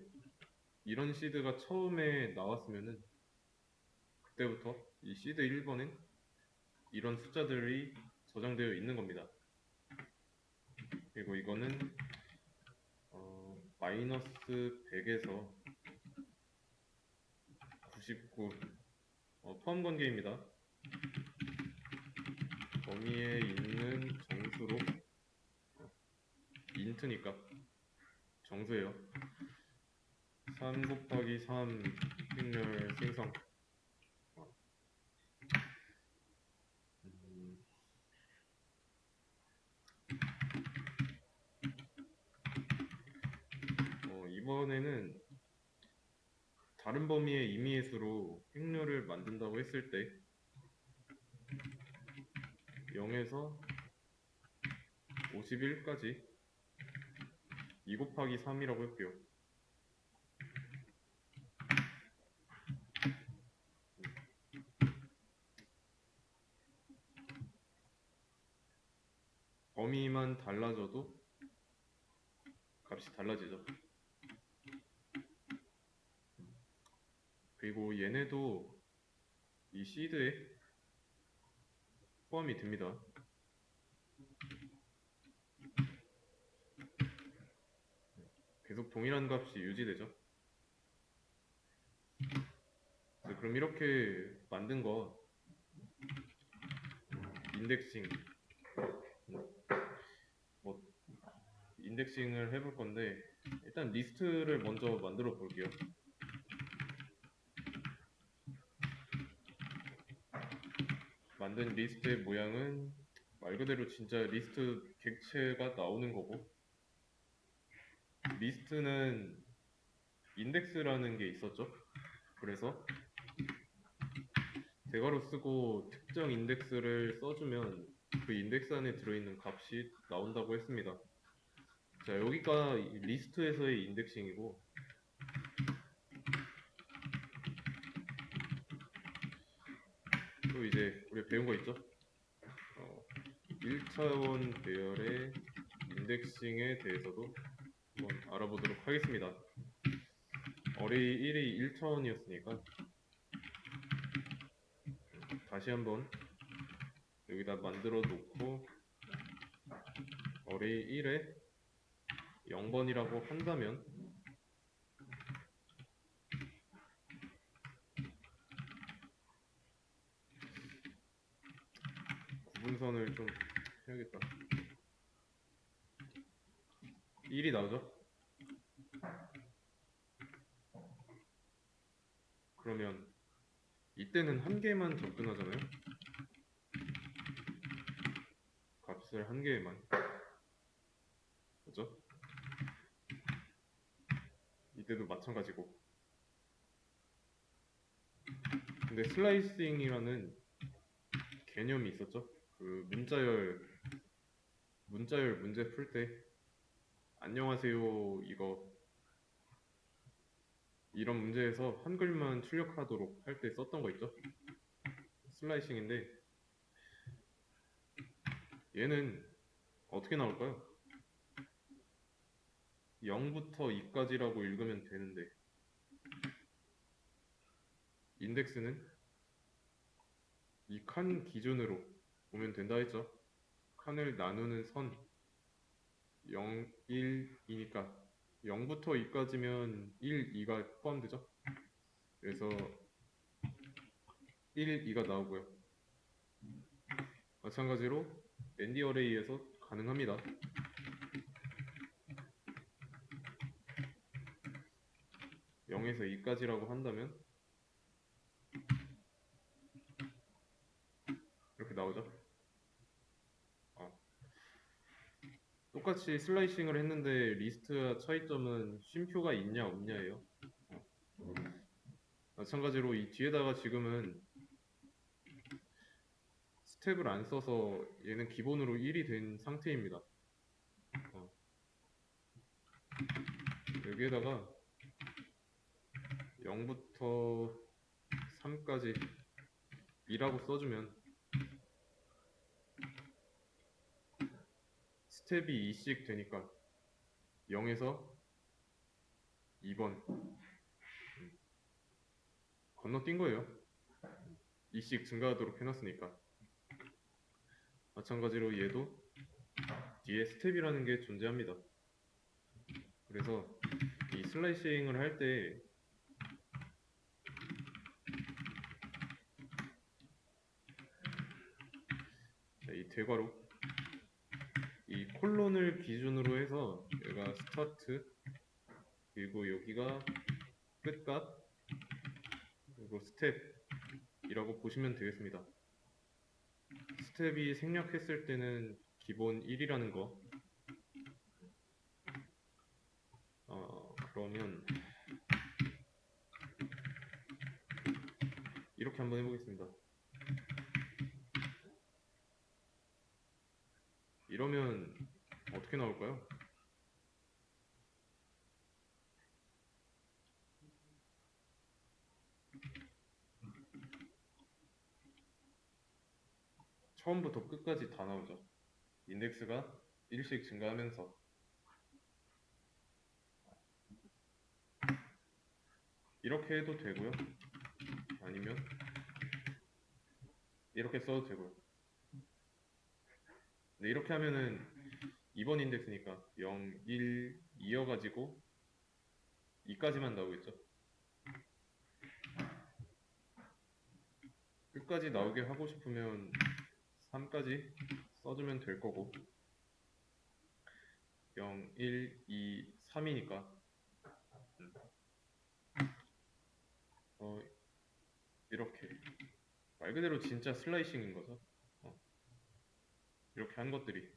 S1: 이런 시드가 처음에 나왔으면은 그때부터 이 시드 1번엔 이런 숫자들이 저장되어 있는 겁니다. 그리고 이거는 마이너스 100에서 99 포함 관계입니다. 범위에 있는 정수로 인트니까 정수예요. 3 곱하기 3 행렬 생성 이번에는 다른 범위의 임의의 수로 행렬을 만든다고 했을 때 0에서 51까지 2 곱하기 3이라고 할게요. 범위만 달라져도 값이 달라지죠. 그리고 얘네도 이 시드에 포함이 됩니다. 계속 동일한 값이 유지되죠. 그럼 이렇게 만든 거 인덱싱 인덱싱을 해볼 건데 일단 리스트를 먼저 만들어 볼게요. 만든 리스트의 모양은 말 그대로 진짜 리스트 객체가 나오는 거고 리스트는 인덱스라는 게 있었죠. 그래서 대괄호 쓰고 특정 인덱스를 써주면 그 인덱스 안에 들어있는 값이 나온다고 했습니다. 자, 여기가 리스트에서의 인덱싱이고 또 이제 우리가 배운 거 있죠? 1차원 배열의 인덱싱에 대해서도 한번 알아보도록 하겠습니다. 어레이 1이 1차원이었으니까 다시 한번 여기다 만들어 놓고 어레이 1에 0번이라고 한다면 구분선을 좀 해야겠다. 1이 나오죠? 그러면 이때는 한 개만 접근하잖아요. 값을 한 개에만. 그죠? 이때도 마찬가지고. 근데 슬라이싱이라는 개념이 있었죠? 그 문자열 문제 풀 때 안녕하세요 이런 문제에서 한글만 출력하도록 할 때 썼던 거 있죠? 슬라이싱인데 얘는 어떻게 나올까요? 0부터 2까지라고 읽으면 되는데 인덱스는 이 칸 기준으로 보면 된다 했죠? 칸을 나누는 선 0, 1이니까 0부터 2까지면 1, 2가 포함되죠? 그래서 1, 2가 나오고요. 마찬가지로 앤디 어레이에서 가능합니다. 0에서 2까지라고 한다면 이렇게 나오죠. 똑같이 슬라이싱을 했는데 리스트와 차이점은 쉼표가 있냐 없냐예요. 마찬가지로 이 뒤에다가 지금은 스텝을 안 써서 얘는 기본으로 1이 된 상태입니다. 여기에다가 0부터 3까지 2라고 써주면 스텝이 2씩 되니까 0에서 2번 건너뛴 거예요. 2씩 증가하도록 해놨으니까. 마찬가지로 얘도 뒤에 스텝이라는 게 존재합니다. 그래서 이 슬라이싱을 할 때 이 대괄호 이 콜론을 기준으로 해서 얘가 스타트 그리고 여기가 끝값 그리고 스텝이라고 보시면 되겠습니다. 스텝이 생략했을 때는 기본 1이라는 거. 그러면 이렇게 한번 해보겠습니다. 이러면 어떻게 나올까요? 처음부터 끝까지 다 나오죠. 인덱스가 1씩 증가하면서 이렇게 해도 되고요. 아니면 이렇게 써도 되고요. 근데 이렇게 하면은 2번 인덱스니까 0, 1, 2여가지고 2까지만 나오겠죠. 끝까지 나오게 하고 싶으면 3까지 써주면 될 거고 0, 1, 2, 3이니까 이렇게 말 그대로 진짜 슬라이싱인 거죠. 이렇게 한 것들이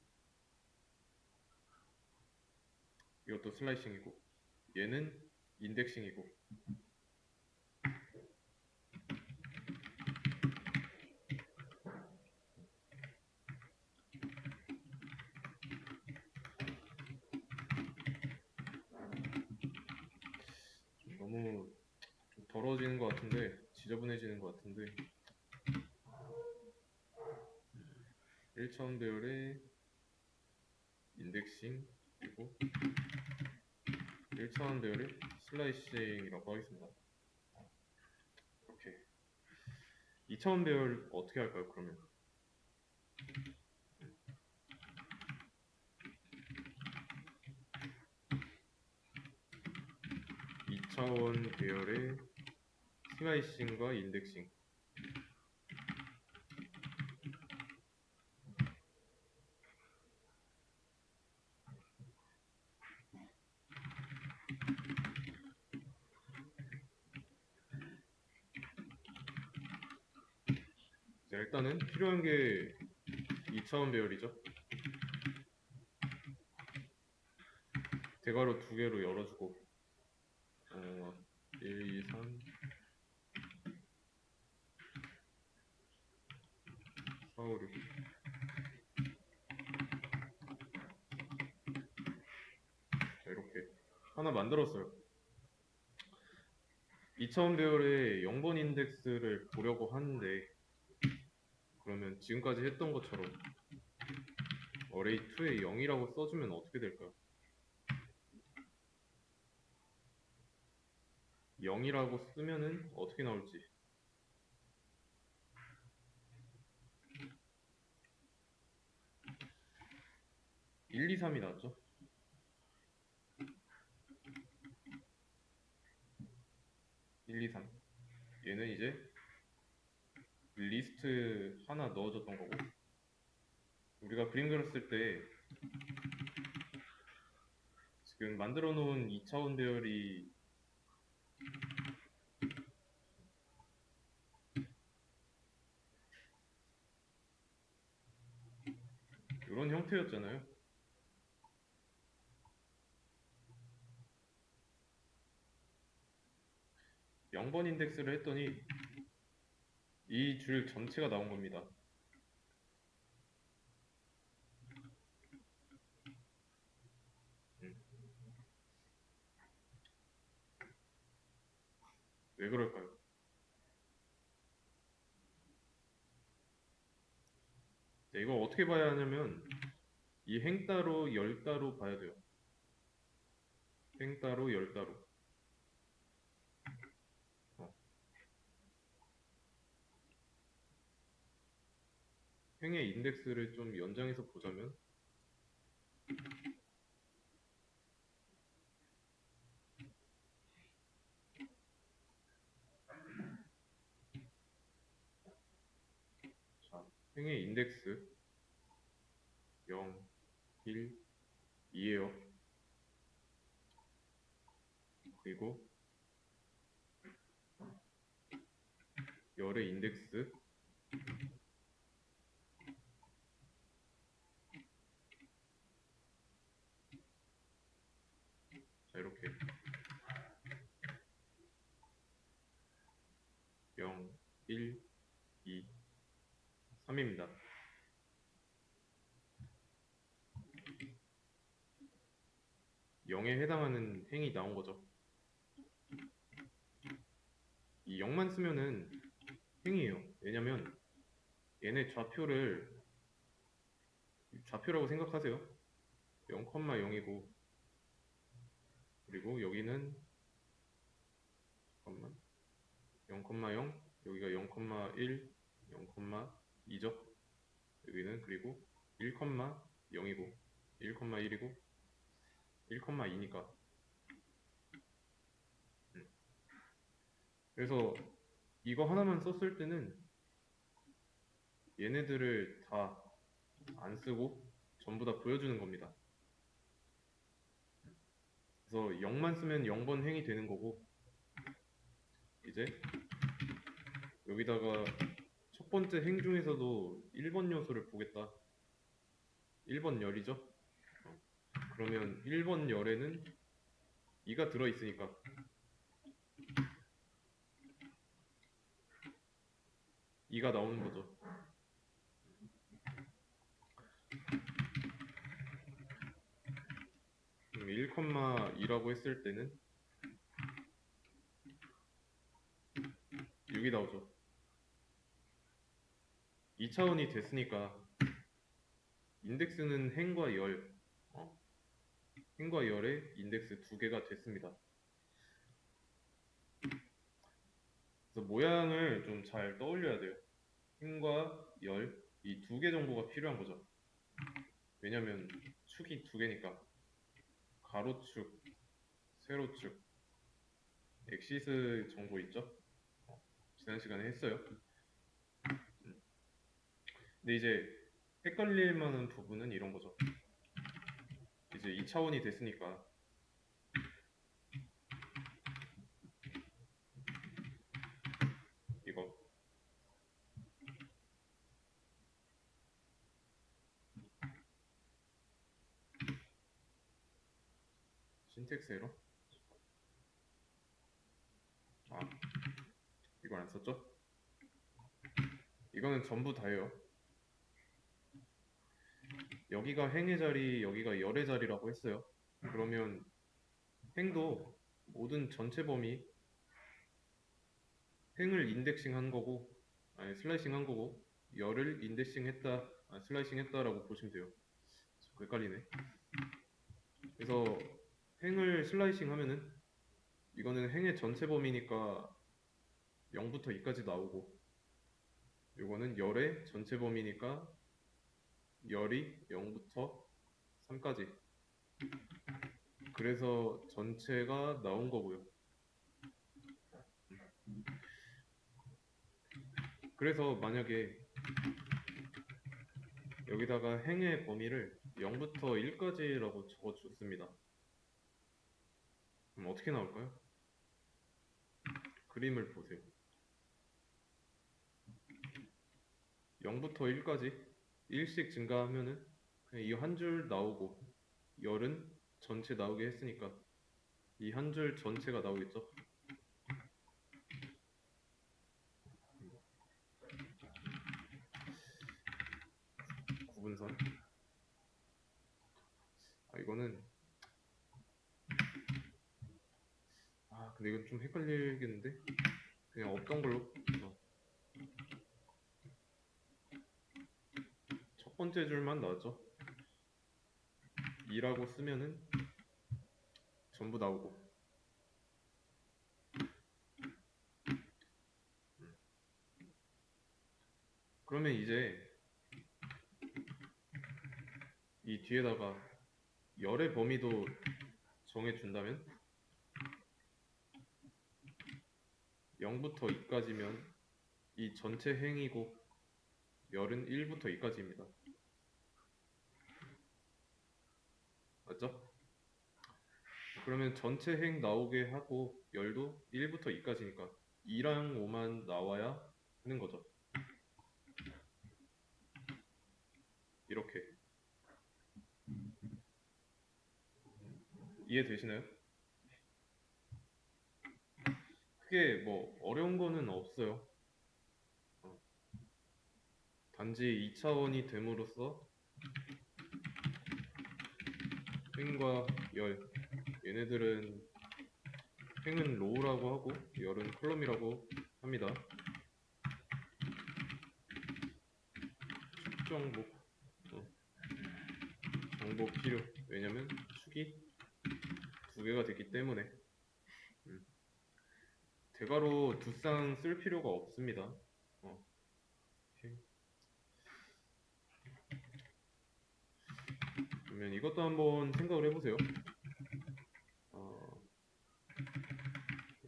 S1: 이것도 슬라이싱이고 얘는 인덱싱이고 너무 좀 더러워지는 것 같은데 지저분해지는 것 같은데 1차원 배열의 인덱싱 그리고 1차원 배열의 슬라이싱이라고 하겠습니다. 이렇게 2차원 배열 어떻게 할까요? 그러면 2차원 배열의 슬라이싱과 인덱싱 자, 일단은 필요한 게 2차원 배열이죠. 대괄호 두 개로 열어주고 1, 2, 3, 4, 5, 6 자, 이렇게 하나 만들었어요. 2차원 배열의 0번 인덱스를 보려고 하는데 그러면 지금까지 했던 것처럼 array2에 0이라고 써주면 어떻게 될까요? 0이라고 쓰면은 어떻게 나올지 1, 2, 3이 나왔죠? 1, 2, 3 얘는 이제 리스트 하나 넣어줬던 거고 우리가 그림 그렸을 때 지금 만들어 놓은 2차원 배열이 이런 형태였잖아요. 영 번 인덱스를 했더니 이 줄 전체가 나온 겁니다. 왜 그럴까요? 네, 이거 어떻게 봐야 하냐면 이 행 따로 열 따로 봐야 돼요. 행 따로 열 따로. 행의 인덱스를 좀 연장해서 보자면 자, 행의 인덱스 0, 1, 2예요. 그리고 열의 인덱스 자, 이렇게 0, 1, 2, 3입니다. (0에) 해당하는 행이 나온 거죠. 이 0만 쓰면은 행이에요. 왜냐면 얘네 좌표라고 생각하세요. 0,0이고 그리고 여기는 잠깐만 0,0 여기가 0,1 0,2죠. 여기는 그리고 1,0이고 1,1이고 1,2니까 그래서 이거 하나만 썼을 때는 얘네들을 다 안 쓰고 전부 다 보여주는 겁니다. 그래서 0만 쓰면 0번 행이 되는 거고 이제 여기다가 첫 번째 행 중에서도 1번 요소를 보겠다. 1번 열이죠. 그러면 1번 열에는 2가 들어있으니까 2가 나오는 거죠. 그럼 1,2라고 했을 때는 6이 나오죠. 2차원이 됐으니까 인덱스는 행과 열, 행과 열의 인덱스 두 개가 됐습니다. 그래서 모양을 좀 잘 떠올려야 돼요. 행과 열, 이 두 개 정보가 필요한 거죠. 왜냐면 축이 두 개니까. 가로축, 세로축, 엑시스 정보 있죠? 지난 시간에 했어요. 근데 이제 헷갈릴 만한 부분은 이런 거죠. 이제 2차원이 됐으니까 이거 신텍스 에러? 아, 이걸 안 썼죠? 이거는 전부 다예요. 여기가 행의 자리, 여기가 열의 자리라고 했어요. 그러면 행도 모든 전체 범위 행을 인덱싱 한 거고, 아니 슬라이싱 한 거고, 열을 인덱싱 했다, 슬라이싱 했다라고 보시면 돼요. 자꾸 헷갈리네. 그래서 행을 슬라이싱 하면은 이거는 행의 전체 범위니까 0부터 2까지 나오고, 이거는 열의 전체 범위니까 열이 0부터 3까지. 그래서 전체가 나온 거고요. 그래서 만약에 여기다가 행의 범위를 0부터 1까지라고 적어줬습니다. 그럼 어떻게 나올까요? 그림을 보세요. 0부터 1까지 1씩 증가하면은 그냥 이 한 줄 나오고 열은 전체 나오게 했으니까 이 한 줄 전체가 나오겠죠? 구분선. 이거는 근데 이건 좀 헷갈리겠는데? 그냥 없던 걸로. 첫 번째 줄만 나왔죠? 2라고 쓰면은 전부 나오고. 그러면 이제 이 뒤에다가 열의 범위도 정해준다면 0부터 2까지면 이 전체 행이고 열은 1부터 2까지입니다. 맞죠? 그러면 전체 행 나오게 하고 열도 1부터 2까지니까 2랑 5만 나와야 하는 거죠. 이렇게 이해되시나요? 크게 뭐 어려운 거는 없어요. 단지 2차원이 됨으로써 행과 열, 얘네들은 행은 로우라고 하고 열은 컬럼이라고 합니다. 축 정보, 정보 필요. 왜냐면 축이 두 개가 됐기 때문에. 대괄호 두 쌍 쓸 필요가 없습니다. 오케이. 그러면 이것도 한번 생각을 해보세요.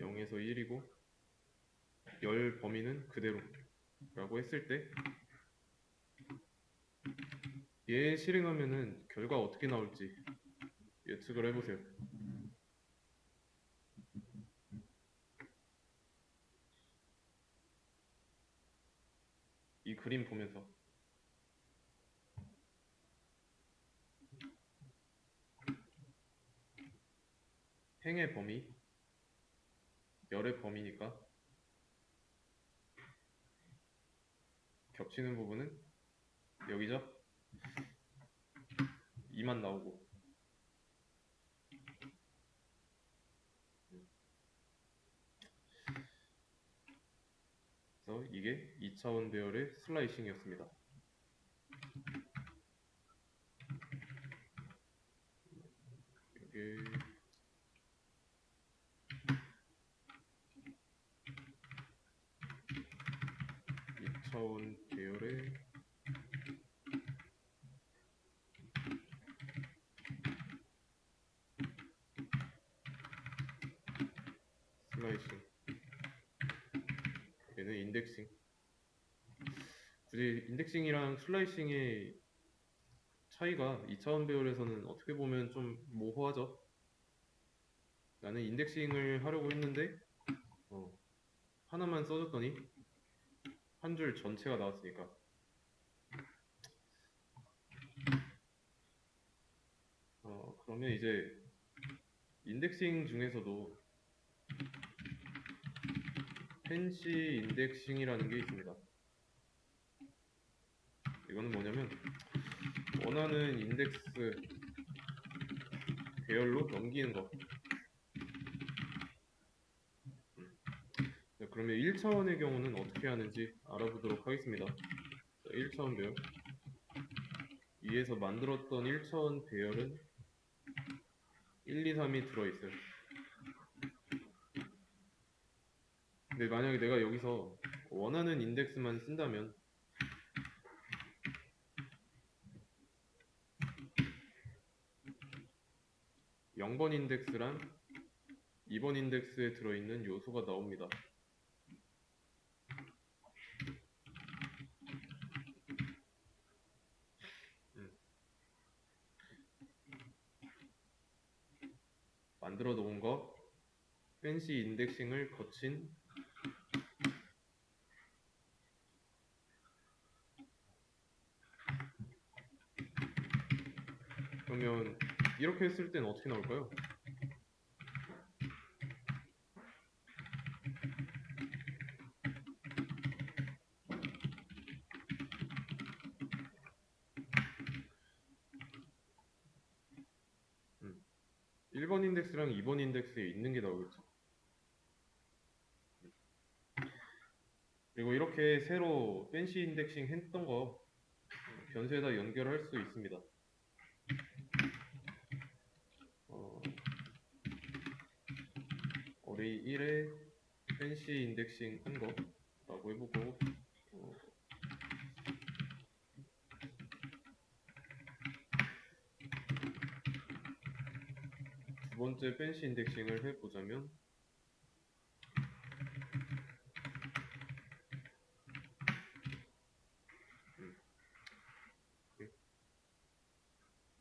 S1: 0에서 1이고 열 범위는 그대로 라고 했을 때 얘 실행하면은 결과 어떻게 나올지 예측을 해보세요. 이 그림 보면서 행의 범위, 열의 범위니까 겹치는 부분은 여기죠? 2만 나오고. 그래서 이게 2차원 배열의 슬라이싱이었습니다. 이게 2차원 배열의 슬라이싱, 얘는 인덱싱. 굳이 인덱싱이랑 슬라이싱의 차이가 2차원 배열에서는 어떻게 보면 좀 모호하죠. 나는 인덱싱을 하려고 했는데 하나만 써줬더니 한 줄 전체가 나왔으니까. 그러면 이제 인덱싱 중에서도 펜시 인덱싱이라는 게 있습니다. 이거는 뭐냐면 원하는 인덱스 배열로 넘기는 거. 그러면 1차원의 경우는 어떻게 하는지 알아보도록 하겠습니다. 1차원 배열, 위에서 만들었던 1차원 배열은 1, 2, 3이 들어있어요. 근데 만약에 내가 여기서 원하는 인덱스만 쓴다면 0번 인덱스랑 2번 인덱스에 들어있는 요소가 나옵니다. 만들어 놓은 거, 펜시 인덱싱을 거친 그러면 이렇게 했을 때는 어떻게 나올까요? 음, 1번 인덱스랑 2번 인덱스에 있는 게 나오겠죠. 그리고 이렇게 새로 펜시 인덱싱 했던 거 변수에다 연결할 수 있습니다. 어레이 1에 펜시 인덱싱 한 거라고 해보고 두 번째 펜시 인덱싱을 해보자면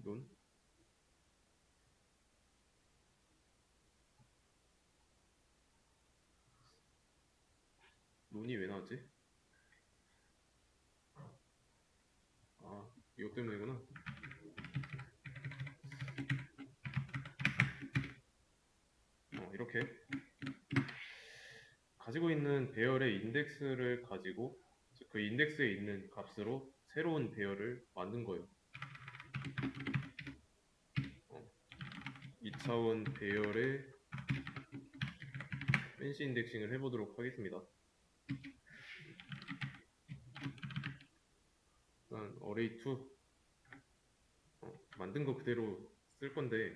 S1: 논 논이 왜 나왔지? 아, 이것 때문이구나. 이렇게 가지고 있는 배열의 인덱스를 가지고 그 인덱스에 있는 값으로 새로운 배열을 만든 거예요. 2차원 배열의 펜시 인덱싱을 해보도록 하겠습니다. 일단 array2 만든 거 그대로 쓸 건데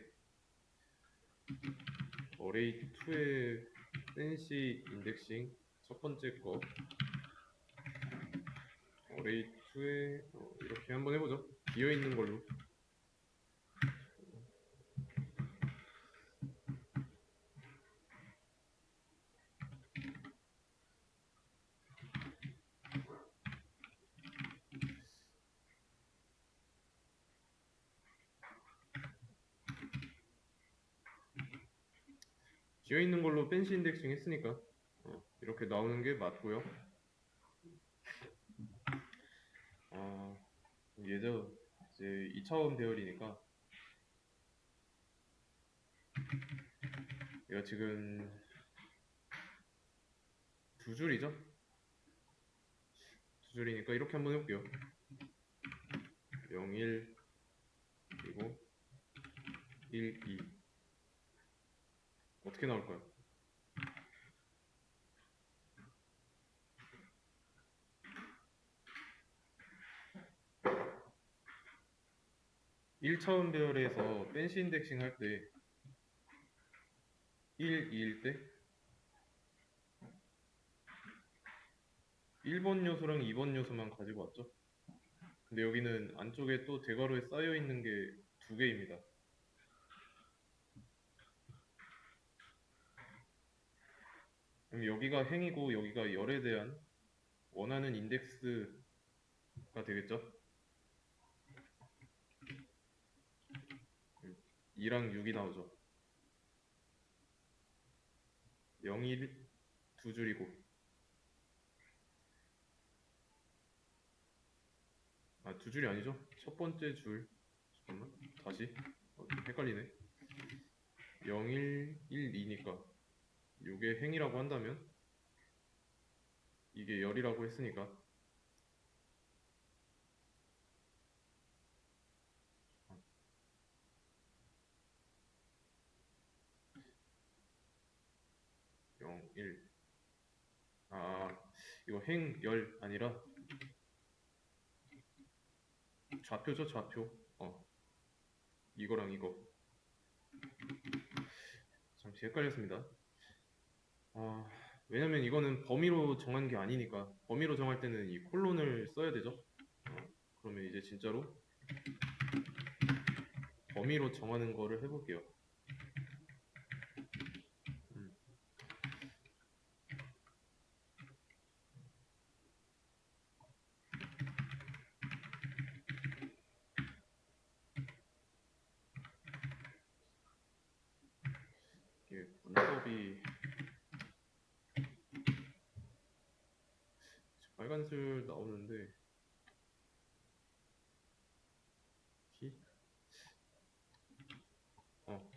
S1: array2의 펜시 인덱싱 첫 번째 거 array2에 이렇게 한번 해보죠. 비어있는 걸로. 비어있는 걸로 펜시 인덱싱 했으니까 이렇게 나오는 게 맞고요. 얘도 이제 2차원 배열이니까 얘가 지금 두 줄이죠? 두 줄이니까 이렇게 한번 해볼게요. 0, 1 그리고 1, 2 어떻게 나올까요? 1차원 배열에서 펜시 인덱싱 할 때 1, 2일 때 1번 요소랑 2번 요소만 가지고 왔죠. 근데 여기는 안쪽에 또 대괄호에 쌓여 있는 게 두 개입니다. 그럼 여기가 행이고 여기가 열에 대한 원하는 인덱스가 되겠죠. 2랑 6이 나오죠. 0, 1, 두 줄이고, 아, 두 줄이 아니죠? 첫 번째 줄, 잠깐만, 다시, 좀 헷갈리네. 0, 1, 1, 2니까, 이게 행이라고 한다면, 이게 열이라고 했으니까, 0, 1. 아, 이거 행, 열 아니라, 좌표죠, 좌표. 이거랑 이거. 잠시 헷갈렸습니다. 아, 왜냐면 이거는 범위로 정한 게 아니니까, 범위로 정할 때는 이 콜론을 써야 되죠. 그러면 이제 진짜로 범위로 정하는 거를 해볼게요. 음, 이게 문법이 빨간줄 나오는데, 히? 어,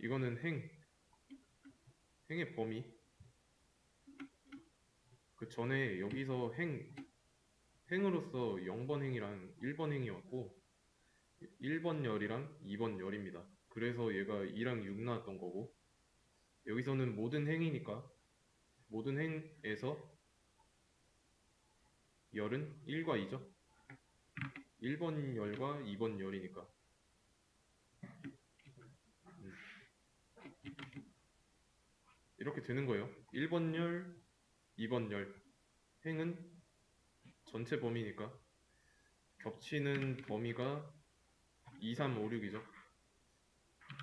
S1: 이거는 행의 범위. 그 전에 여기서 행으로서 0번 행이랑 1번 행이 왔고, 1번 열이랑 2번 열입니다. 그래서 얘가 2랑 6 나왔던 거고, 여기서는 모든 행이니까, 모든 행에서 열은 1과 2죠. 1번 열과 2번 열이니까. 음, 이렇게 되는 거예요. 1번 열, 2번 열. 행은 전체 범위니까 겹치는 범위가 2, 3, 5, 6이죠.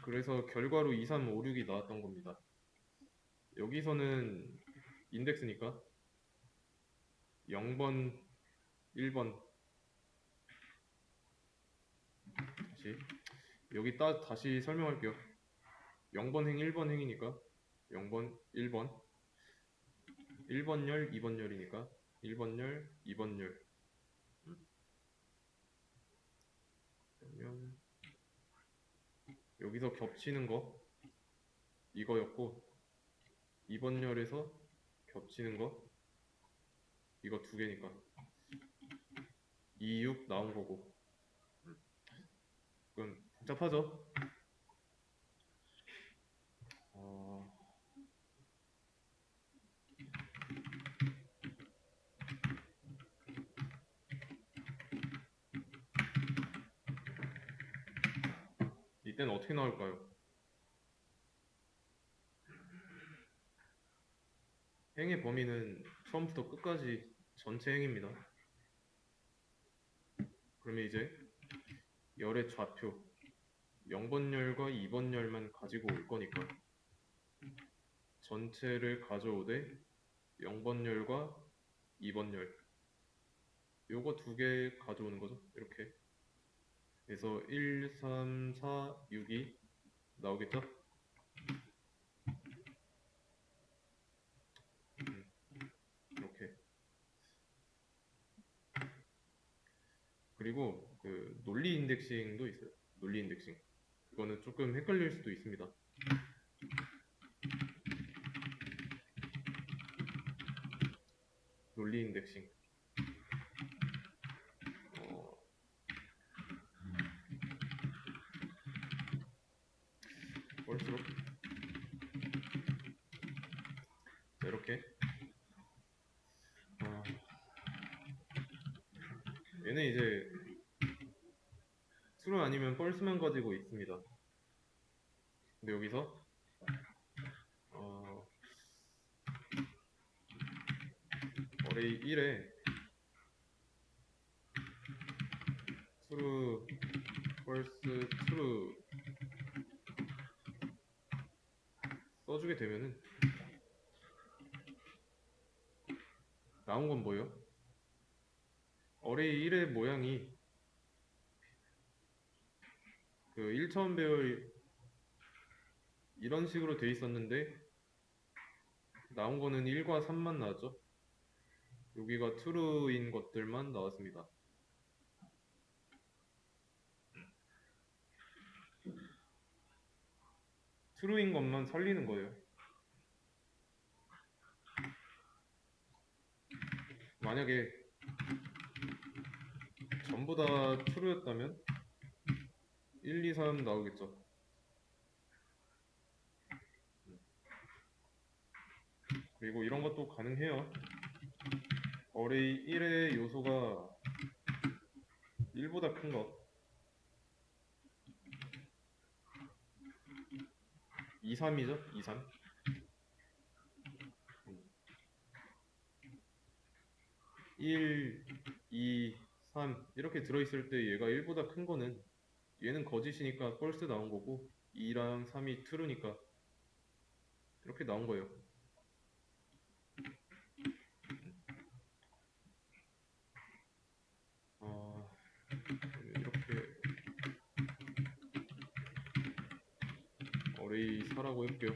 S1: 그래서 결과로 2, 3, 5, 6이 나왔던 겁니다. 여기서는 인덱스니까 0번, 1번 다시 여기 다시 설명할게요. 0번 행, 1번 행이니까 0번, 1번 1번 열, 2번 열이니까 1번 열, 2번 열. 그러면 여기서 겹치는 거 이거였고 2번 열에서 겹치는 거 이거 두 개니까 2, 6 나온 거고. 그건 복잡하죠? 어, 이때는 어떻게 나올까요? 행의 범위는 처음부터 끝까지 전체 행입니다. 그러면 이제 열의 좌표 0번 열과 2번 열만 가지고 올 거니까 전체를 가져오되 0번 열과 2번 열 요거 두 개 가져오는 거죠. 이렇게 그래서 1, 3, 4, 6이 나오겠죠? 이렇게. 그리고 그 논리 인덱싱도 있어요. 논리 인덱싱. 그거는 조금 헷갈릴 수도 있습니다. 논리 인덱싱. 어, 볼수록 자, 이렇게 얘는 이제 트루 아니면 펄스만 가지고 있습니다. 근데 여기서 어레이 1에 true, false, true 써주게 되면은 나온 건 뭐예요? 어레이 1의 모양이 그 1차원 배열 이런 식으로 돼 있었는데 나온 거는 1과 3만 나왔죠. 여기가 true인 것들만 나왔습니다. true인 것만 살리는 거예요. 만약에 전부 다 true였다면 1, 2, 3 나오겠죠. 그리고 이런 것도 가능해요. 어레이 1의 요소가 1보다 큰 거, 2, 3이죠? 2, 3. 1, 2, 3 이렇게 들어있을 때 얘가 1보다 큰 거는 얘는 거짓이니까 false 나온 거고 2랑 3이 true니까 이렇게 나온 거예요. 이렇게 어레이 4라고 해볼게요.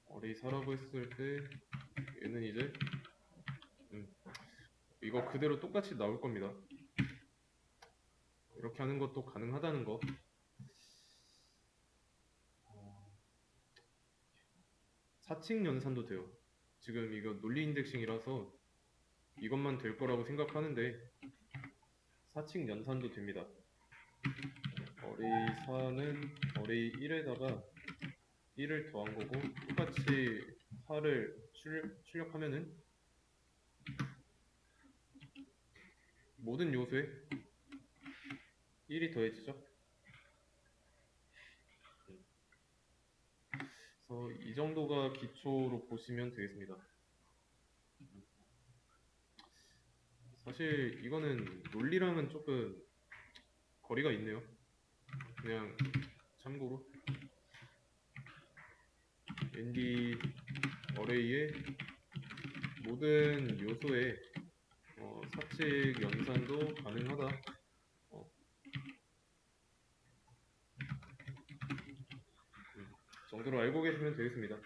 S1: 어레이 4라고 했을 때 얘는 이제 이거 그대로 똑같이 나올 겁니다. 이렇게 하는 것도 가능하다는 거. 사칙 연산도 돼요. 지금 이거 논리 인덱싱이라서 이것만 될 거라고 생각하는데 사칙 연산도 됩니다. 어레이 4는 어레이 1에다가 1을 더한 거고 똑같이 4를 출력하면은 모든 요소에 1이 더해지죠. 그래서 이 정도가 기초로 보시면 되겠습니다. 사실 이거는 논리랑은 조금 거리가 있네요. 그냥 참고로 ND 어레이의 모든 요소에 사칙 연산도 가능하다 정도로 알고 계시면 되겠습니다.